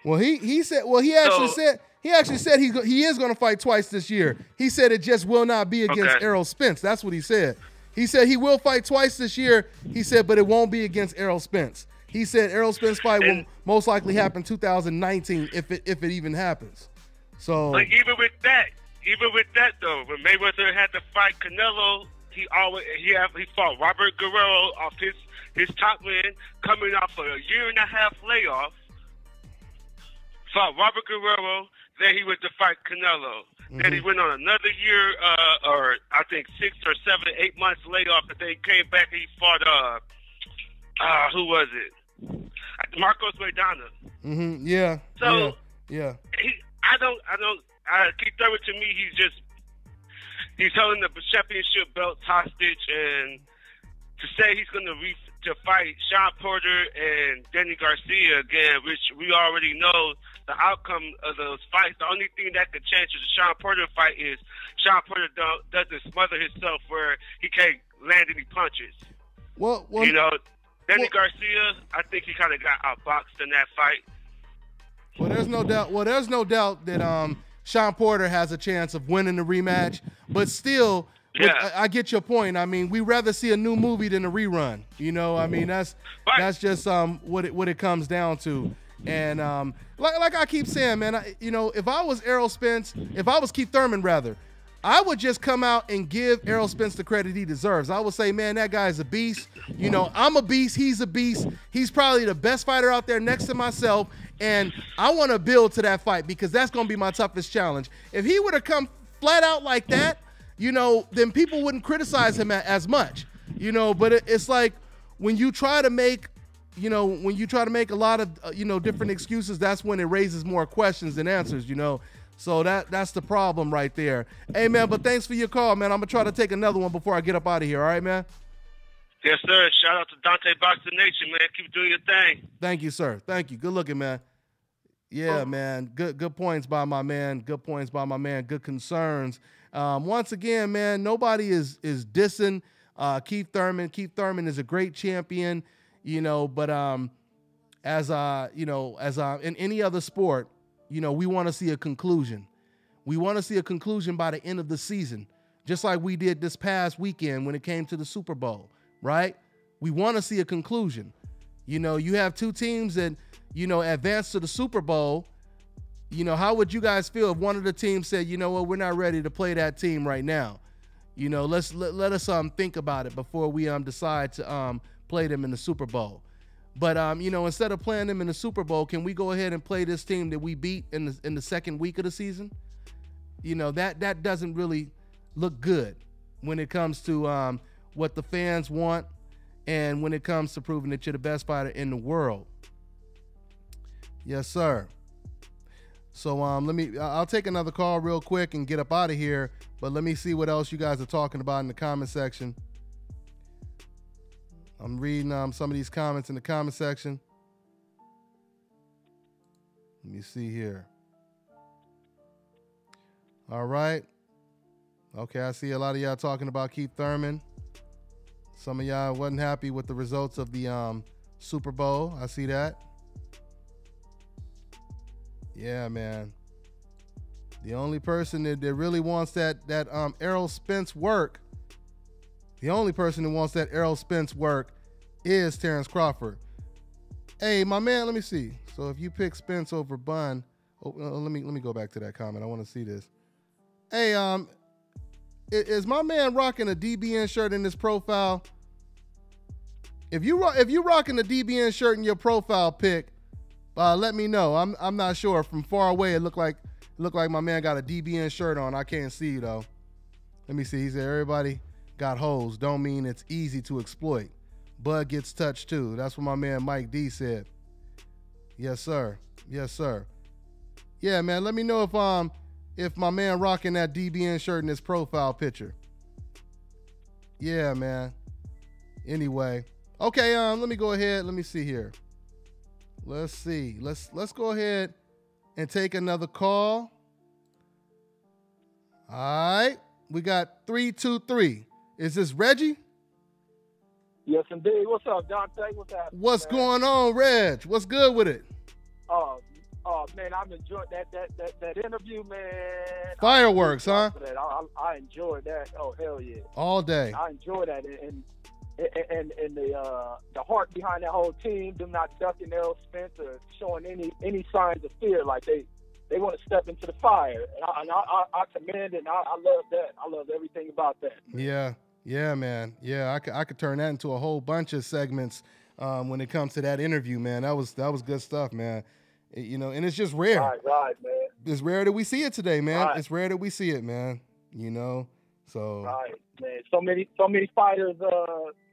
Well, he said. Well, he actually said he is going to fight twice this year. He said it just will not be against Errol Spence. That's what he said. He said he will fight twice this year. He said, but it won't be against Errol Spence. He said Errol Spence fight will most likely happen 2019 if it even happens. So, but even with that though, when Mayweather had to fight Canelo, he fought Robert Guerrero off his top win, coming off a 1.5 year layoff. Fought Robert Guerrero, then he went to fight Canelo. Mm-hmm. Then he went on another year, or I think 6 or 7 or 8 months layoff. But then he came back and he fought who was it? Marcos Maidana. Mm-hmm. Yeah. So yeah. Keith Thurman, to me, he's holding the championship belt hostage, and to say he's going to fight Sean Porter and Danny Garcia again, which we already know the outcome of those fights. The only thing that could change the Sean Porter fight is Sean Porter doesn't smother himself where he can't land any punches. Well, Danny Garcia, I think he kind of got outboxed in that fight. Well, there's no doubt that Sean Porter has a chance of winning the rematch, but still, I get your point. I mean, we rather see a new movie than a rerun. I mean, that's just what it comes down to. And like I keep saying, man, if I was Errol Spence, if I was Keith Thurman rather, I would just come out and give Errol Spence the credit he deserves. I would say, man, that guy's a beast. I'm a beast. He's a beast. He's probably the best fighter out there next to myself. And I want to build to that fight because that's going to be my toughest challenge. If he were to come flat out like that, then people wouldn't criticize him as much. But it's like when you try to make, a lot of, different excuses, that's when it raises more questions than answers, So that's the problem right there. Hey, man, but thanks for your call, man. I'm going to try to take another one before I get up out of here. All right, man? Yes, sir. Shout out to Dante Boxing Nation, man. Keep doing your thing. Thank you, sir. Thank you. Good looking, man. Yeah, man. Good points by my man. Good points by my man. Good concerns. Once again, man, nobody is dissing Keith Thurman. Keith Thurman is a great champion, but as in any other sport, we want to see a conclusion. We want to see a conclusion by the end of the season, just like we did this past weekend when it came to the Super Bowl, right? We want to see a conclusion. You have 2 teams that, advance to the Super Bowl. How would you guys feel if one of the teams said, we're not ready to play that team right now? Let us think about it before we decide to play them in the Super Bowl. But instead of playing them in the Super Bowl, can we go ahead and play this team that we beat in the second week of the season? That doesn't really look good when it comes to what the fans want and when it comes to proving that you're the best fighter in the world. Yes, sir. So I'll take another call real quick and get up out of here, but let me see what else you guys are talking about in the comment section. I'm reading some of these comments in the comment section. Let me see here. All right. Okay, I see a lot of y'all talking about Keith Thurman. Some of y'all wasn't happy with the results of the Super Bowl. I see that. Yeah, man. The only person that really wants that Errol Spence work, the only person who wants that Errol Spence work is Terence Crawford. Hey, my man, let me see. So if you pick Spence over Bunn, let me go back to that comment. I want to see this. Hey, is my man rocking a DBN shirt in this profile? If you rocking the DBN shirt in your profile pic, let me know. I'm not sure. From far away, it looked like my man got a DBN shirt on. I can't see though. Let me see. He said everybody got hoes. Don't mean it's easy to exploit. Bud gets touched too. That's what my man Mike D said. Yes, sir. Yes, sir. Yeah, man. Let me know if my man rocking that DBN shirt in his profile picture. Yeah, man. Anyway. Okay, let me go ahead. Let me see here. Let's see. Let's go ahead and take another call. All right. We got 323. Is this Reggie? Yes, indeed. What's up, Dante? What's happening? What's going on, Reg? What's good with it? Oh man, I've enjoyed that interview, man. Fireworks, huh? I enjoyed that. Oh, hell yeah. All day. I enjoyed that. And the heart behind that whole team, them not ducking L. Spence or showing any signs of fear, like they want to step into the fire. And I commend it, and I love that. I love everything about that. Yeah, man. Yeah, I could turn that into a whole bunch of segments when it comes to that interview, man. That was good stuff, man. And it's just rare. Right, man. It's rare that we see it today, man. Right. It's rare that we see it, man. So. Right, man. So many fighters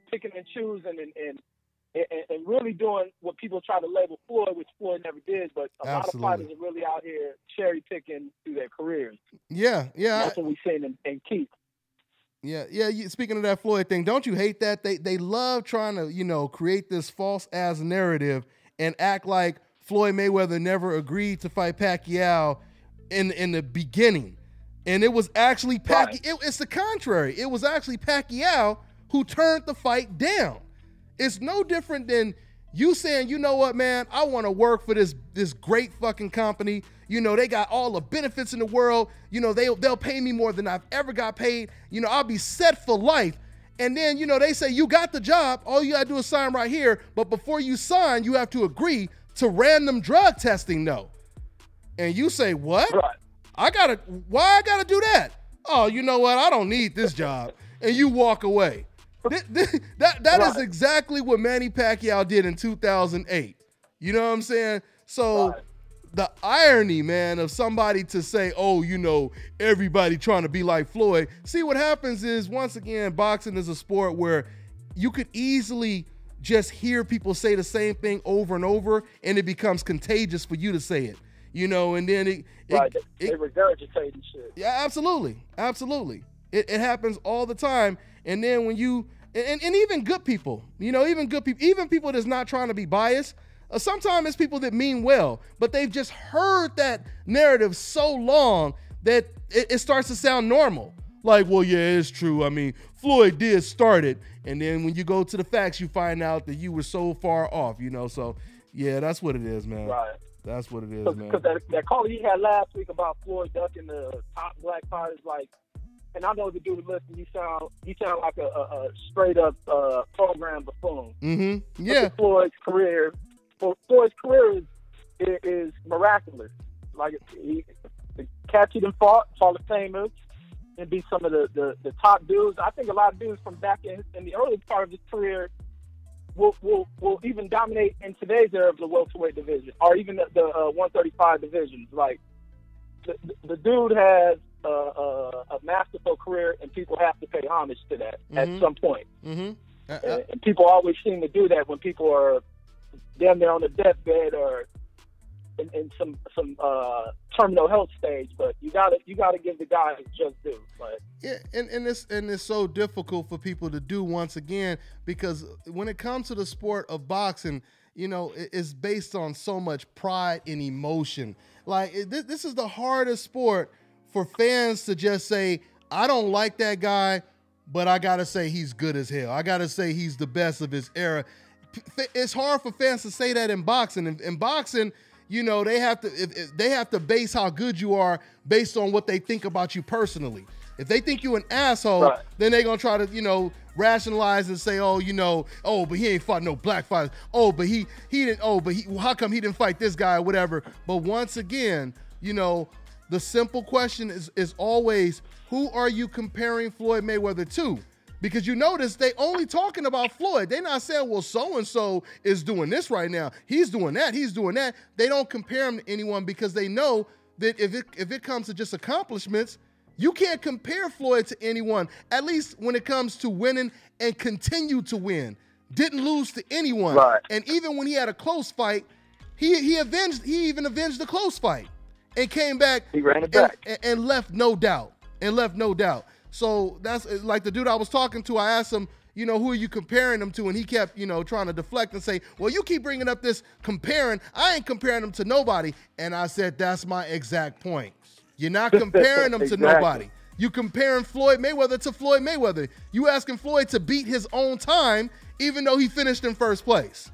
picking and choosing and really doing what people try to label Floyd, which Floyd never did. But a lot of fighters are really out here cherry picking through their careers. Yeah. That's what we've seen in Keith. Yeah. Speaking of that Floyd thing, don't you hate that they love trying to create this false ass narrative and act like Floyd Mayweather never agreed to fight Pacquiao in the beginning, and it was actually Pacquiao. Right. It's the contrary. It was actually Pacquiao who turned the fight down. It's no different than you saying, you know what, man, I want to work for this great fucking company. They got all the benefits in the world. They'll pay me more than I've ever got paid. I'll be set for life. And then, they say, you got the job. All you got to do is sign right here. But before you sign, you have to agree to random drug testing, though. And you say, what? Right. Why I gotta do that? Oh, you know what? I don't need this job. And you walk away. That right. Is exactly what Manny Pacquiao did in 2008. You know what I'm saying? So right. The irony, man, of somebody to say, oh, everybody trying to be like Floyd. See, what happens is, once again, boxing is a sport where you could easily just hear people say the same thing over and over, and it becomes contagious for you to say it, and then they regurgitate and shit. Yeah, absolutely. It happens all the time. And then when you, and even good people, even people that's not trying to be biased, sometimes it's people that mean well, but they've just heard that narrative so long that it starts to sound normal. Like, well, yeah, it's true. I mean, Floyd did start it. And then when you go to the facts, you find out that you were so far off, So, yeah, that's what it is, man. Right. That's what it is, man. Because that call he had last week about Floyd ducking the top black fighters, like, and I know the dude listening, he sound like a straight up program buffoon. Mm-hmm. Yeah. Floyd's career is miraculous. Like, the cats he done fought, Hall of Famers, and be some of the top dudes. I think a lot of dudes from back in the early part of his career will even dominate in today's era of the welterweight division, or even the 135 divisions. Like, the dude has a masterful career, and people have to pay homage to that at some point. Mm-hmm. And people always seem to do that when people are damn near on the deathbed or in some terminal health stage, but you gotta give the guy his just due. But yeah, and it's so difficult for people to do, once again, because when it comes to the sport of boxing, it's based on so much pride and emotion. Like, this is the hardest sport for fans to just say, I don't like that guy, but I gotta say he's good as hell. I gotta say he's the best of his era. It's hard for fans to say that in boxing. In boxing, they have to base how good you are based on what they think about you personally. If they think you an asshole, right, then they're gonna try to, rationalize and say, but he ain't fought no black fighters. Oh, but he didn't. Oh, but how come he didn't fight this guy or whatever? But once again, the simple question is always, who are you comparing Floyd Mayweather to? Because you notice they only talking about Floyd. They're not saying, well, so-and-so is doing this right now. He's doing that. He's doing that. They don't compare him to anyone because they know that if it comes to just accomplishments, you can't compare Floyd to anyone, at least when it comes to winning and continue to win. Didn't lose to anyone. Right. And even when he had a close fight, he even avenged the close fight and came back. He ran it back. And left no doubt. So that's like the dude I was talking to. I asked him, who are you comparing him to? And he kept, trying to deflect and say, well, you keep bringing up this comparing. I ain't comparing him to nobody. And I said, that's my exact point. You're not comparing him to nobody. You comparing Floyd Mayweather to Floyd Mayweather. You asking Floyd to beat his own time, even though he finished in first place.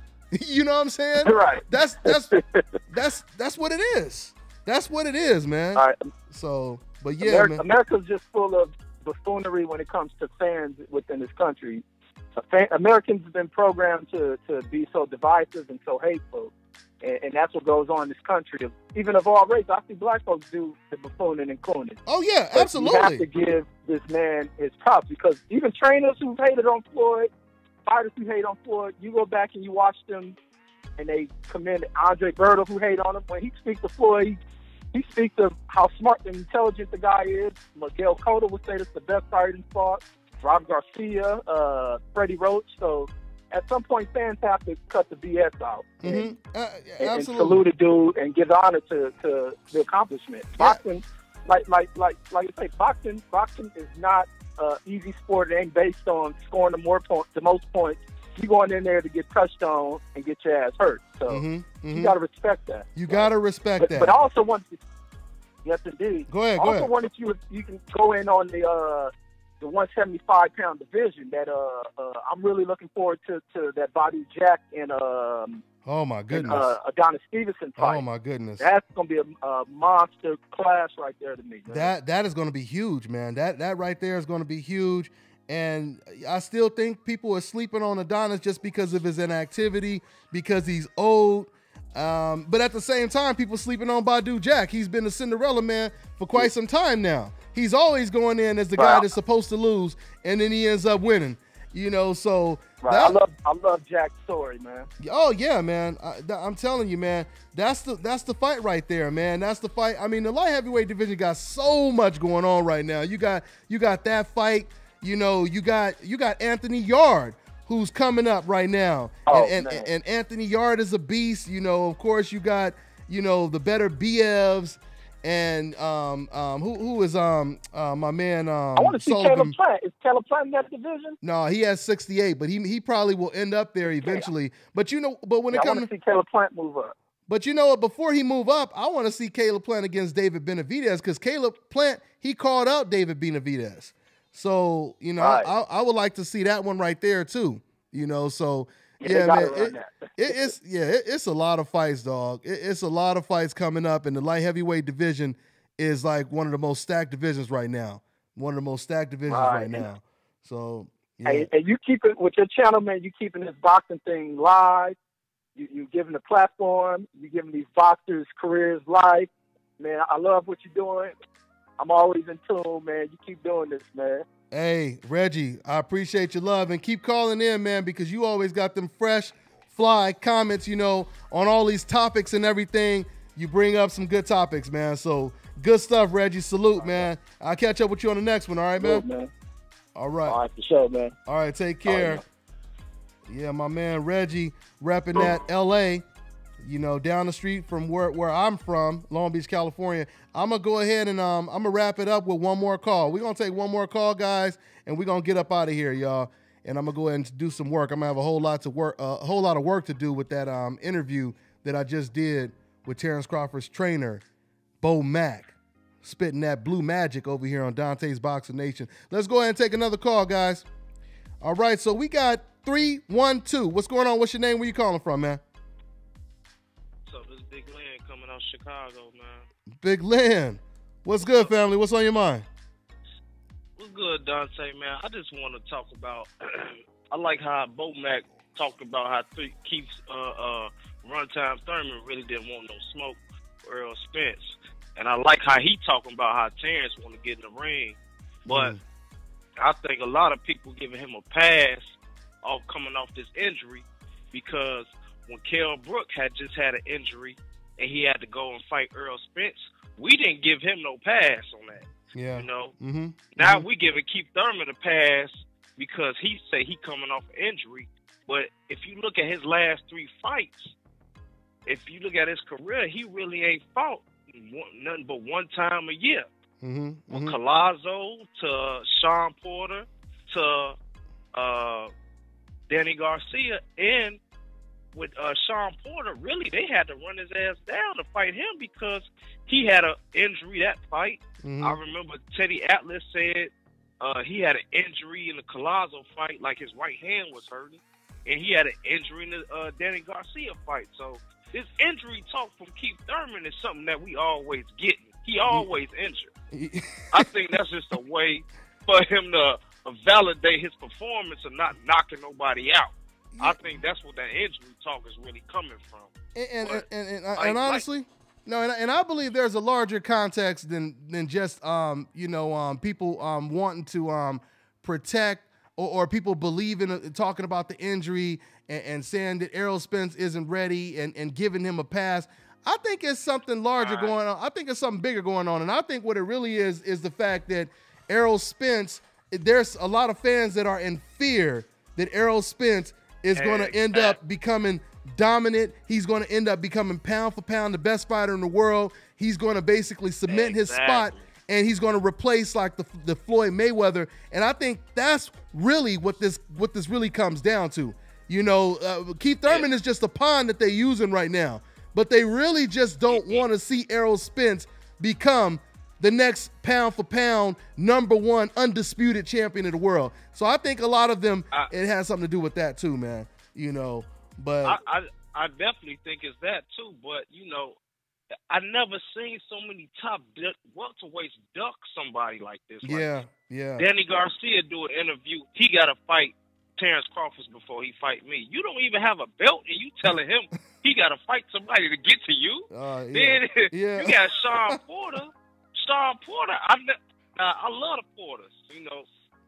You know what I'm saying? Right. That's what it is. That's what it is, man. All right. So, but yeah, man. America's just full of buffoonery when it comes to fans within this country. Americans have been programmed to be so divisive and so hateful, and that's what goes on in this country. Even of all races, I see black folks do the buffooning and cooning. Oh yeah, but absolutely. You have to give this man his props, because even trainers who've hated on Floyd, fighters who hate on Floyd, you go back and you watch them, and they commend Andre Berto, who hate on him. When he speaks to Floyd, he speaks of how smart and intelligent the guy is. Miguel Cotto would say that's the best fighter in fought. Rob Garcia, Freddie Roach. So at some point, fans have to cut the BS out and salute a dude and give honor to the accomplishment. Boxing, like you say, boxing is not an easy sport. It ain't based on scoring the most points. You going in there to get touched on and get your ass hurt. So you got to respect that. You got to respect that. But I also want to, yes, indeed. Go ahead. I also wanted you can go in on the 175-pound division. That I'm really looking forward to that Bobby Jack and oh my goodness, Adonis Stevenson fight. Oh my goodness, that's gonna be a monster clash right there to me. Man. That is gonna be huge, man. That right there is gonna be huge. And I still think people are sleeping on Adonis just because of his inactivity, because he's old. But at the same time, people sleeping on Badu Jack. He's been the Cinderella man for quite some time now. He's always going in as the guy that's supposed to lose, and then he ends up winning. So I love Jack's story, man. Oh yeah, man. I'm telling you, man. That's the fight right there, man. That's the fight. I mean, the light heavyweight division got so much going on right now. You got that fight. You got Anthony Yard, who's coming up right now. And Anthony Yard is a beast. Of course you got, the better BFs and who is my man I want to see Caleb Plant. Is Caleb Plant in that division? No, he has 68, but he probably will end up there eventually. But when it comes, I want to see Caleb Plant move up. But before he move up, I want to see Caleb Plant against David Benavidez, because Caleb Plant, he called out David Benavidez. So, right. I would like to see that one right there too. So yeah, man, it's a lot of fights, dog. It's a lot of fights coming up, and the light heavyweight division is like one of the most stacked divisions right now. Right now. So yeah. Hey, and you keep it with your channel, man. You keeping this boxing thing live. You giving the platform. You giving these boxers' careers life. Man, I love what you're doing. I'm always in tune, man. You keep doing this, man. Hey, Reggie, I appreciate your love, and keep calling in, man, because you always got them fresh, fly comments, on all these topics and everything. You bring up some good topics, man. So good stuff, Reggie. Salute, man. I'll catch up with you on the next one, all right, man? Good, man. All right. All right, for sure, man. All right, take care. Yeah, my man Reggie repping that L.A., down the street from where I'm from, Long Beach, California. I'm going to go ahead and I'm going to wrap it up with one more call. We're going to take one more call, guys, and we're going to get up out of here, y'all. And I'm going to go ahead and do some work. I'm going to have a whole lot of work to do with that interview that I just did with Terence Crawford's trainer, Bo Mack, spitting that blue magic over here on Dante's Boxing Nation. Let's go ahead and take another call, guys. All right, so we got 312. What's going on? What's your name? Where you calling from, man? Big Lynn coming out of Chicago, man. Big Lynn. What's good, family? What's on your mind? What's good, Dante, man? I just want to talk about, I like how Bo Mack talked about how Keith's Runtime Thurman really didn't want no smoke for Earl Spence. And I like how he talking about how Terence want to get in the ring. But I think a lot of people giving him a pass off coming off this injury because when Kell Brook had just had an injury and he had to go and fight Earl Spence, we didn't give him no pass on that. Yeah. You know? Mm-hmm. Now we giving Keith Thurman a pass because he say he coming off an injury. But if you look at his last 3 fights, if you look at his career, he really ain't fought nothing but one time a year. From Collazo to Sean Porter to Danny Garcia, and with Sean Porter, really they had to run his ass down to fight him because he had an injury that fight. I remember Teddy Atlas said he had an injury in the Collazo fight, like his right hand was hurting, and he had an injury in the Danny Garcia fight. So this injury talk from Keith Thurman is something that we always get. He always injured. I think that's just a way for him to validate his performance and not knocking nobody out. I think that's what that injury talk is really coming from. And honestly, and I believe there's a larger context than just people wanting to protect or people believing talking about the injury and saying that Errol Spence isn't ready and giving him a pass. I think it's something larger going on. I think it's something bigger going on. And I think what it really is the fact that Errol Spence, there's a lot of fans that are in fear that Errol Spence is going to end up becoming dominant. He's going to end up becoming pound for pound the best fighter in the world. He's going to basically cement his spot, and he's going to replace like the Floyd Mayweather. And I think that's really what this really comes down to. Keith Thurman is just a pawn that they're using right now. But they really just don't want to see Errol Spence become the next pound for pound #1 undisputed champion of the world. So I think a lot of them, it has something to do with that too, man. But I definitely think it's that too. But I never seen so many top welterweights duck somebody like this. Yeah. Danny Garcia do an interview. He got to fight Terence Crawford before he fight me. You don't even have a belt, and you telling him he got to fight somebody to get to you. Then you got Sean Porter. I love the Porters,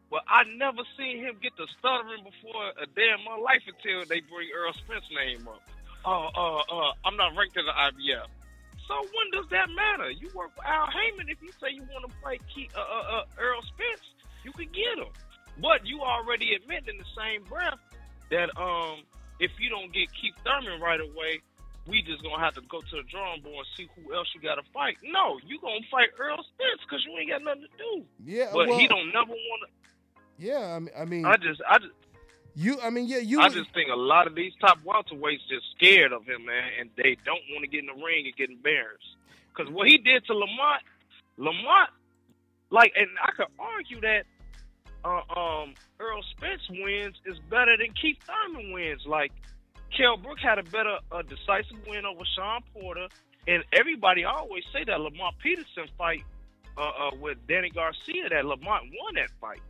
but I never seen him get the stuttering before a day in my life until they bring Earl Spence's name up. I'm not ranked in the IBF. So when does that matter? You work for Al Heyman. If you say you want to fight Earl Spence, you can get him. But you already admit in the same breath that if you don't get Keith Thurman right away, we just going to have to go to the drawing board and see who else you got to fight. No, you going to fight Earl Spence because you ain't got nothing to do. Yeah, but he don't never want to. Yeah, I mean, I just think a lot of these top welterweights just scared of him, man, and they don't want to get in the ring and get embarrassed. Because what he did to Lamont, and I could argue that Earl Spence wins is better than Keith Thurman wins. Like, Kell Brook had a better decisive win over Sean Porter, and everybody always say that Lamont Peterson fight with Danny Garcia, that Lamont won that fight.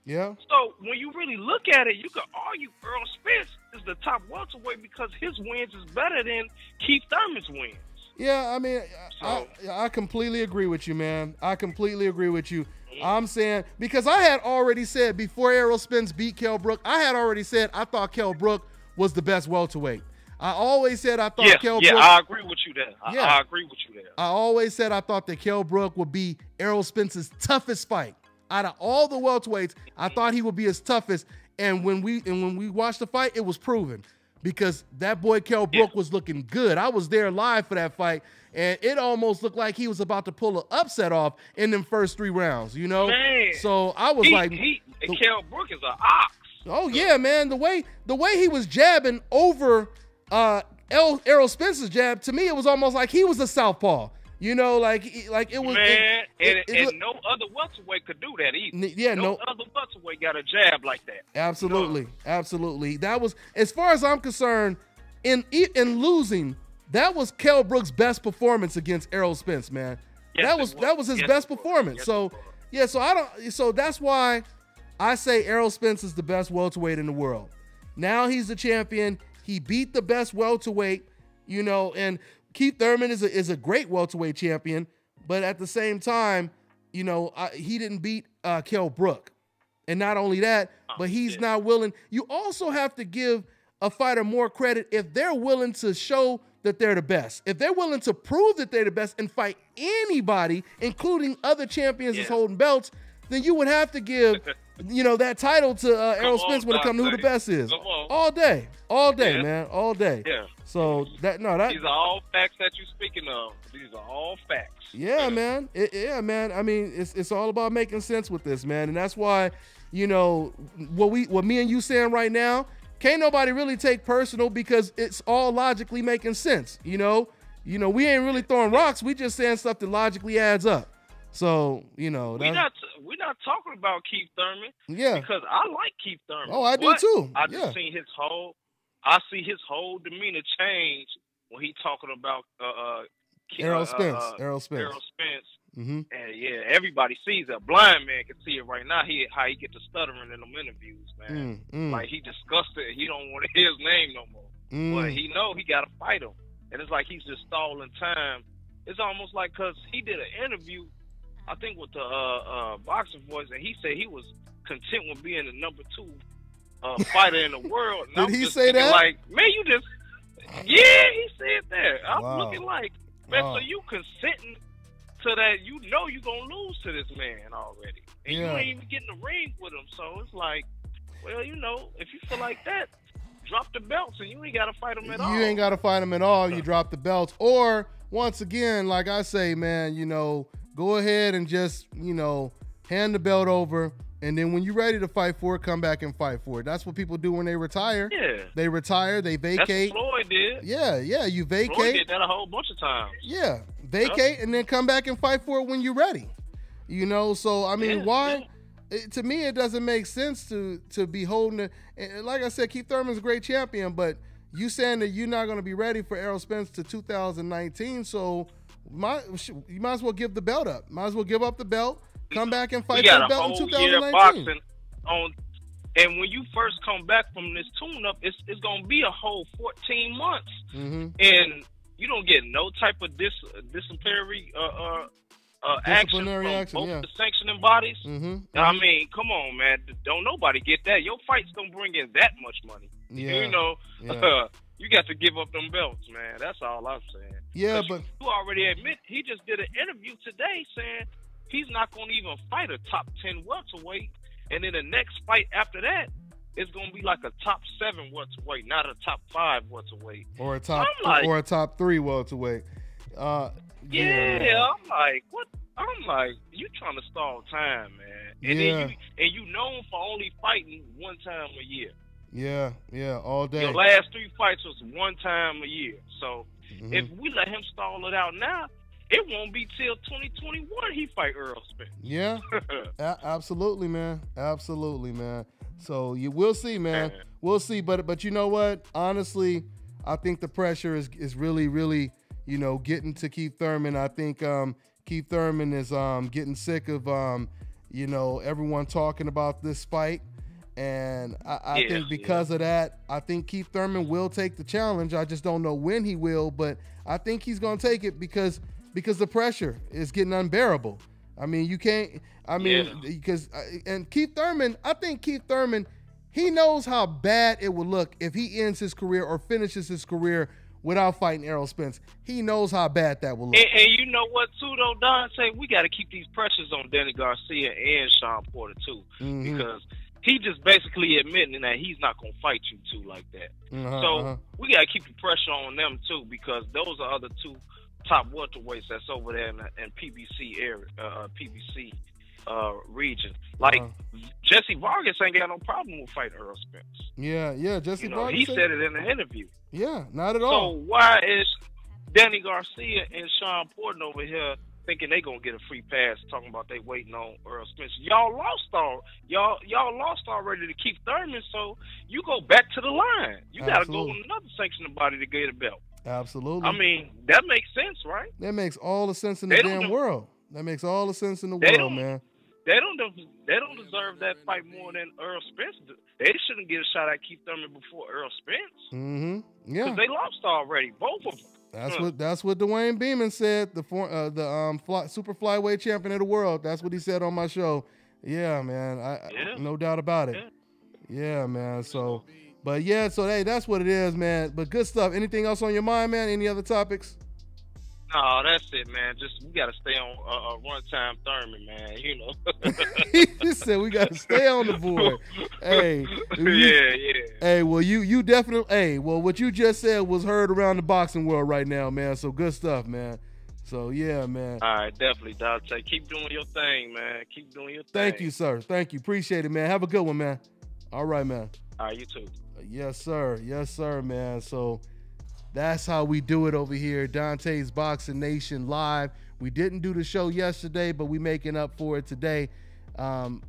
Yeah. So when you really look at it, you can argue Earl Spence is the top welterweight because his wins is better than Keith Thurman's wins. Yeah, I mean, I completely agree with you, man. I completely agree with you. I'm saying, because I had already said before Errol Spence beat Kell Brook, I had already said I thought Kell Brook was the best welterweight. I always said I thought Kell Brook. Yeah, I agree with you there. I agree with you there. I always said I thought that Kell Brook would be Errol Spence's toughest fight. Out of all the welterweights, I thought he would be his toughest. And when we watched the fight, it was proven. Because that boy Kell Brook was looking good. I was there live for that fight, and it almost looked like he was about to pull an upset off in them first 3 rounds, Man, so I was Kell Brook is an ox. Oh yeah, man. The way he was jabbing over Errol Spence's jab, to me it was almost like he was a southpaw. Like it was. Man, and no other welterweight could do that either. Yeah, no other welterweight got a jab like that. Absolutely, absolutely. That was, as far as I'm concerned, in losing, that was Kell Brook's best performance against Errol Spence, man. Yes, that was his best performance. Yes, So that's why I say Errol Spence is the best welterweight in the world. Now he's the champion. He beat the best welterweight, and Keith Thurman is a great welterweight champion, but at the same time, you know, he didn't beat Kell Brook. And not only that, but he's not willing. You also have to give a fighter more credit if they're willing to show that they're the best. If they're willing to prove that they're the best and fight anybody, including other champions that's holding belts, then you would have to give, you know, that title to Errol Spence when it comes to who the best is. All day, man, all day. Yeah. So that these are all facts that you're speaking of. These are all facts. Yeah, man. Man. I mean, it's all about making sense with this, man, and that's why, you know, what me and you saying right now, can't nobody really take personal because it's all logically making sense. You know, we ain't really throwing rocks. We just saying stuff that logically adds up. So, you know, we're not talking about Keith Thurman. Yeah, because I like Keith Thurman. Oh, I do too. I just seen I see his whole demeanor change when he talking about Errol Spence. Mm-hmm. And yeah, everybody sees it. A blind man can see it right now. How he get to stuttering in them interviews, man. Like he disgusted. He don't want to hear his name no more. But he know he got to fight him, and it's like he's just stalling time. It's almost like because he did an interview, I think with the Boxing Voice, and he said he was content with being the number 2 fighter in the world. And Did he say that? Like, man, you just he said that. I'm looking like, man, so you consenting to that? You know you're gonna lose to this man already, and you ain't even getting the ring with him. So it's like, well, you know, if you feel like that, drop the belts, and you ain't gotta fight him at all. You ain't gotta fight him at all. You drop the belts, or once again, like I say, man, you know, go ahead and just, you know, hand the belt over, and then when you're ready to fight for it, come back and fight for it. That's what people do when they retire. Yeah. They retire, they vacate. That's what Floyd did. Yeah, you vacate. Floyd did that a whole bunch of times. Yeah, vacate and then come back and fight for it when you're ready. You know, so, I mean, why? To me, it doesn't make sense to be holding it. And like I said, Keith Thurman's a great champion, but you saying that you're not going to be ready for Errol Spence to 2019, so you might as well give the belt up. Might as well give up the belt, come back and fight for the belt in 2019. And when you first come back from this tune-up, it's going to be a whole 14 months. Mm-hmm. And you don't get no type of disciplinary action from both the sanctioning bodies. Mm-hmm. I mean, come on, man. Don't nobody get that. Your fight's going to bring in that much money. Yeah. You know, you got to give up them belts, man. That's all I'm saying. Yeah, but you already admit he just did an interview today saying he's not going to even fight a top 10 welterweight, and then the next fight after that is going to be like a top 7 welterweight, not a top 5 welterweight, or a top 3 welterweight. I'm like, what? I'm like, you trying to stall time, man, and then you known for only fighting one time a year. Yeah, all day. Your last 3 fights was one time a year. So if we let him stall it out now, it won't be till 2021 he fight Earl Spence. Yeah, absolutely, man. Absolutely, man. So you will see, man. We'll see. But you know what? Honestly, I think the pressure is really, really, you know, getting to Keith Thurman. I think Keith Thurman is getting sick of you know, everyone talking about this fight. And I think because of that, I think Keith Thurman will take the challenge. I just don't know when he will, but I think he's going to take it because the pressure is getting unbearable. I mean, you can't. I mean, because and Keith Thurman, I think Keith Thurman, he knows how bad it would look if he ends his career or finishes his career without fighting Errol Spence. He knows how bad that will look. And you know what, too, though, Dante? We got to keep these pressures on Danny Garcia and Sean Porter, too, because he just basically admitting that he's not going to fight you two like that. So we got to keep the pressure on them, too, because those are other 2 top welterweights that's over there in PBC area, PBC region. Like, Jesse Vargas ain't got no problem with fighting Earl Spence. Yeah, Jesse Vargas. He said it in the interview. Yeah, not at all. So why is Danny Garcia and Sean Porter over here thinking they gonna get a free pass, talking about they waiting on Earl Spence? Y'all lost already to Keith Thurman, so you go back to the line. You got to go with another sanctioning body to get a belt. Absolutely. I mean, that makes sense, right? That makes all the sense in the damn world. That makes all the sense in the world, man. They don't deserve that fight more than Earl Spence. They shouldn't get a shot at Keith Thurman before Earl Spence. Yeah. Because they lost already, both of them. That's what Dwayne Beeman said. The super flyweight champion of the world. That's what he said on my show. Yeah, man. No doubt about it. Yeah, man. So, but yeah. So hey, that's what it is, man. But good stuff. Anything else on your mind, man? Any other topics? No, that's it, man. Just we gotta stay on one-time Thurman, man. You know. He just said we gotta stay on the board. Hey, yeah. Hey, well, you definitely. Hey, well, what you just said was heard around the boxing world right now, man. So good stuff, man. So yeah, man. All right, definitely, Dante. Keep doing your thing, man. Keep doing your thing. Thank you, sir. Thank you. Appreciate it, man. Have a good one, man. All right, man. All right, you too. Yes, sir. Yes, sir, man. So. That's how we do it over here, Dante's Boxing Nation Live. We didn't do the show yesterday, but we making up for it today.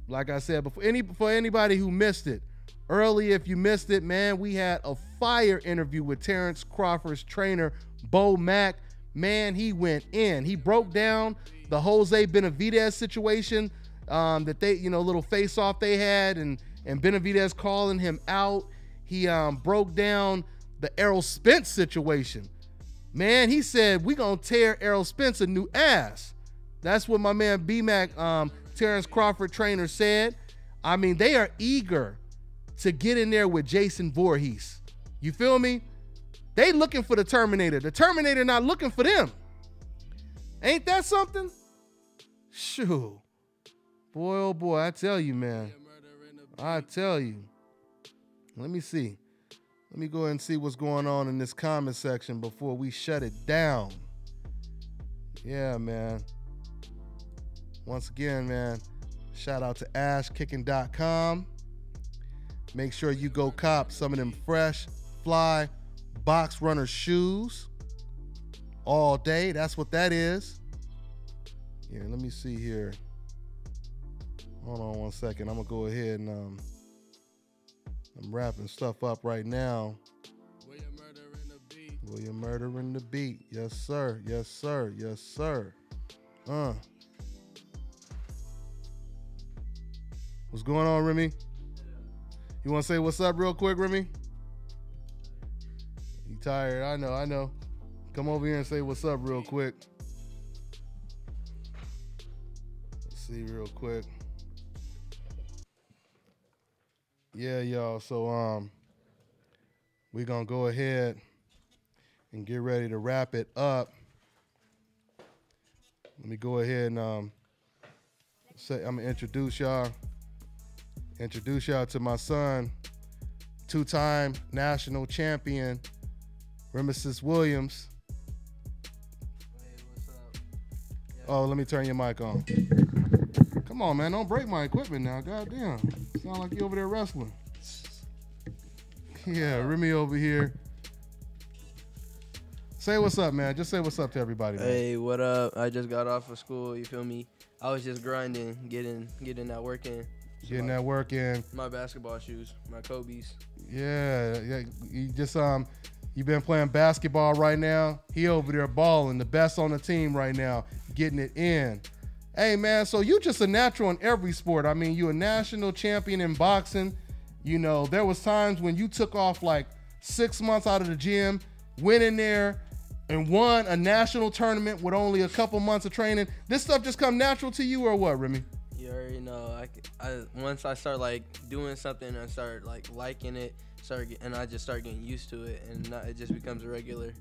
Like I said, for anybody who missed it, early if you missed it, man, we had a fire interview with Terence Crawford's trainer, Bo Mack. Man, he went in. He broke down the Jose Benavidez situation that they, little face-off they had, and Benavidez calling him out. He broke down the Errol Spence situation. Man, he said, we gonna tear Errol Spence a new ass. That's what my man B-Mac, Terence Crawford trainer said. I mean, they are eager to get in there with Jason Voorhees. You feel me? They looking for the Terminator. The Terminator not looking for them. Ain't that something? Shoo. Boy, oh boy, I tell you, man. I tell you. Let me see. Let me go ahead and see what's going on in this comment section before we shut it down. Yeah, man. Once again, man, shout out to ashkicking.com. Make sure you go cop some of them fresh, fly, box runner shoes all day. That's what that is. Here, let me see here. Hold on one second. I'm going to go ahead and... I'm wrapping stuff up right now. William murdering the beat. Yes, sir. Yes, sir. Yes, sir. What's going on, Remy? You want to say what's up real quick, Remy? You tired? I know. Come over here and say what's up real quick. Let's see real quick. Yeah, y'all. So we're gonna go ahead and get ready to wrap it up. Let me go ahead and say I'm gonna introduce y'all to my son, two-time national champion, Remesis Williams. Hey, what's up? Yeah. Oh, let me turn your mic on. Come on, man. Don't break my equipment now. Goddamn. Sound like you over there wrestling. Yeah, Remy over here. Say what's up, man. Just say what's up to everybody, man. Hey, what up? I just got off of school. You feel me? I was just grinding, getting that work in. Getting that work in. My basketball shoes, my Kobe's. Yeah. You just you've been playing basketball right now. He over there balling, the best on the team right now, getting it in. Hey, man, so you just a natural in every sport. I mean, you a national champion in boxing. You know, there was times when you took off like 6 months out of the gym, went in there and won a national tournament with only a couple months of training. This stuff just come natural to you or what, Remy? You already know. Once I start like doing something, I start like liking it, and I just start getting used to it, and it just becomes a regular.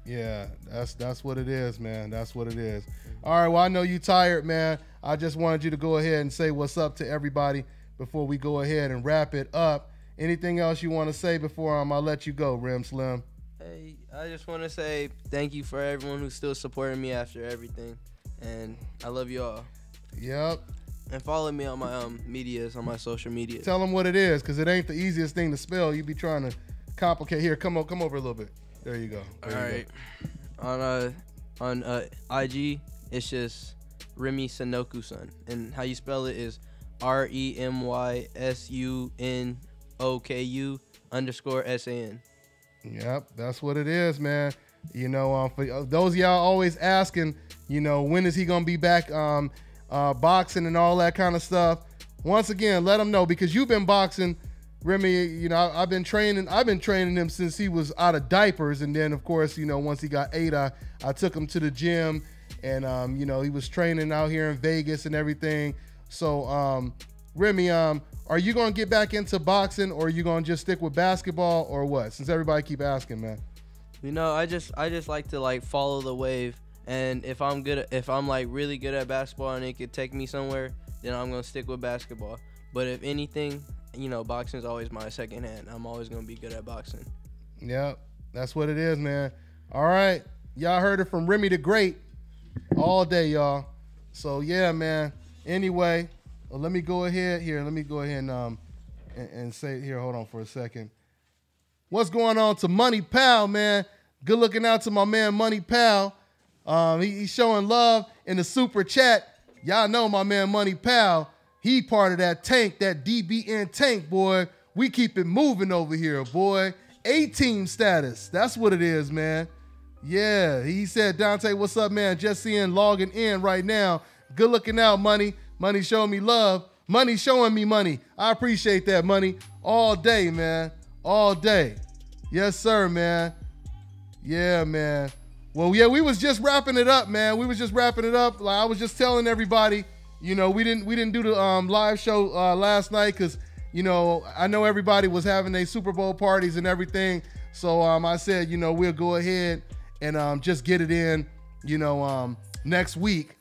Yeah, that's what it is, man. That's what it is. All right, well, I know you tired, man. I just wanted you to go ahead and say what's up to everybody before we go ahead and wrap it up. Anything else you want to say before I'll let you go, Rim Slim? Hey, I just want to say thank you for everyone who's still supporting me after everything, and I love you all. Yep. And follow me on my medias, on my social media. Tell them what it is, because it ain't the easiest thing to spell. You be trying to complicate. Here, come over a little bit. There you go. There all right. On IG, it's just Remy Sunoku-san. And how you spell it is REMYSUNOKU_SAN. Yep, that's what it is, man. You know, for those of y'all always asking, you know, when is he going to be back boxing and all that kind of stuff. Once again, let them know, because you've been boxing Remy, you know, I've been training him since he was out of diapers. And then, of course, you know, once he got 8, I took him to the gym. And, you know, he was training out here in Vegas and everything. So, Remy, are you going to get back into boxing, or are you going to just stick with basketball, or what? Since everybody keep asking, man. You know, I just like to, like, follow the wave. And if I'm like really good at basketball and it could take me somewhere, then I'm going to stick with basketball. But if anything, you know, boxing is always my second hand. I'm always going to be good at boxing. Yep, that's what it is, man. All right. Y'all heard it from Remy the Great all day, y'all. So, yeah, man. Anyway, let me go ahead here. Let me go ahead and say it here. Hold on for a second. What's going on to Money Pal, man? Good looking out to my man, Money Pal. He's showing love in the super chat. Y'all know my man, Money Pal. He part of that tank, that DBN tank, boy. We keep it moving over here, boy. A-team status. That's what it is, man. Yeah, he said, Dante, what's up, man? Just seeing logging in right now. Good looking out, Money. Money showing me love. Money showing me money. I appreciate that, Money. All day, man. All day. Yes, sir, man. Yeah, man. Well, yeah, we was just wrapping it up, man. We was just wrapping it up. Like I was just telling everybody, you know, we didn't do the live show last night because, you know, I know everybody was having their Super Bowl parties and everything. So I said, you know, we'll go ahead and just get it in, you know, next week.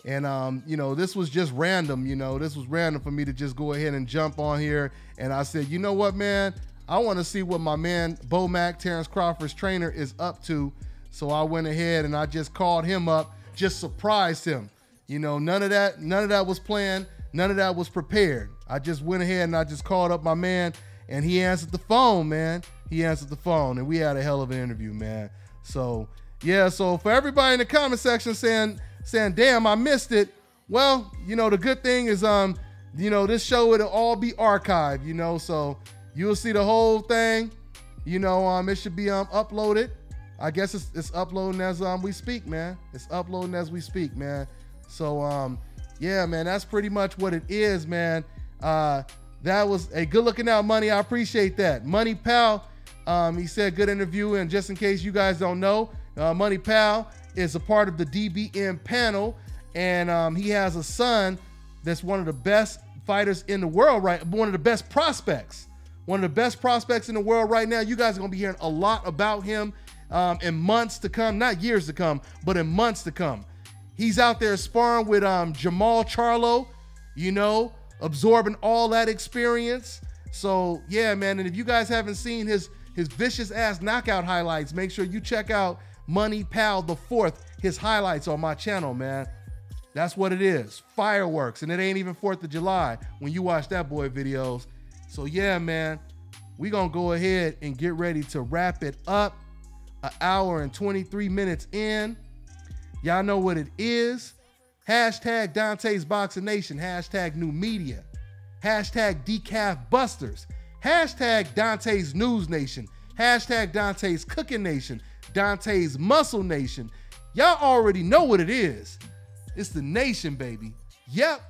And, you know, this was just random, you know. This was random for me to just go ahead and jump on here. And I said, you know what, man? I want to see what my man, Bo Mack, Terence Crawford's trainer, is up to. So I went ahead and I just called him up, just surprised him. You know, none of that was planned. None of that was prepared. I just went ahead and I just called up my man, and he answered the phone, man. He answered the phone, and we had a hell of an interview, man. So, yeah, so for everybody in the comment section saying, damn, I missed it. Well, you know, the good thing is, you know, this show, it'll all be archived, you know, so you'll see the whole thing. You know, it should be uploaded. I guess it's uploading as we speak, man. It's uploading as we speak, man. So, yeah, man, that's pretty much what it is, man. That was a good looking out, Money. I appreciate that. Money Pal, he said good interview. And just in case you guys don't know, Money Pal is a part of the DBN panel. And he has a son that's one of the best fighters in the world, right? One of the best prospects. One of the best prospects in the world right now. You guys are going to be hearing a lot about him in months to come. Not years to come, but in months to come. He's out there sparring with Jamal Charlo, you know, absorbing all that experience. So, yeah, man, and if you guys haven't seen his vicious-ass knockout highlights, make sure you check out Money Pal the 4th, his highlights on my channel, man. That's what it is. Fireworks, and it ain't even 4th of July when you watch that boy videos. So, yeah, man, we going to go ahead and get ready to wrap it up. An hour and 23 minutes in. Y'all know what it is. Hashtag Dante's Boxing Nation. Hashtag New Media. Hashtag Decaf Busters. Hashtag Dante's News Nation. Hashtag Dante's Cooking Nation. Dante's Muscle Nation. Y'all already know what it is. It's the nation, baby. Yep.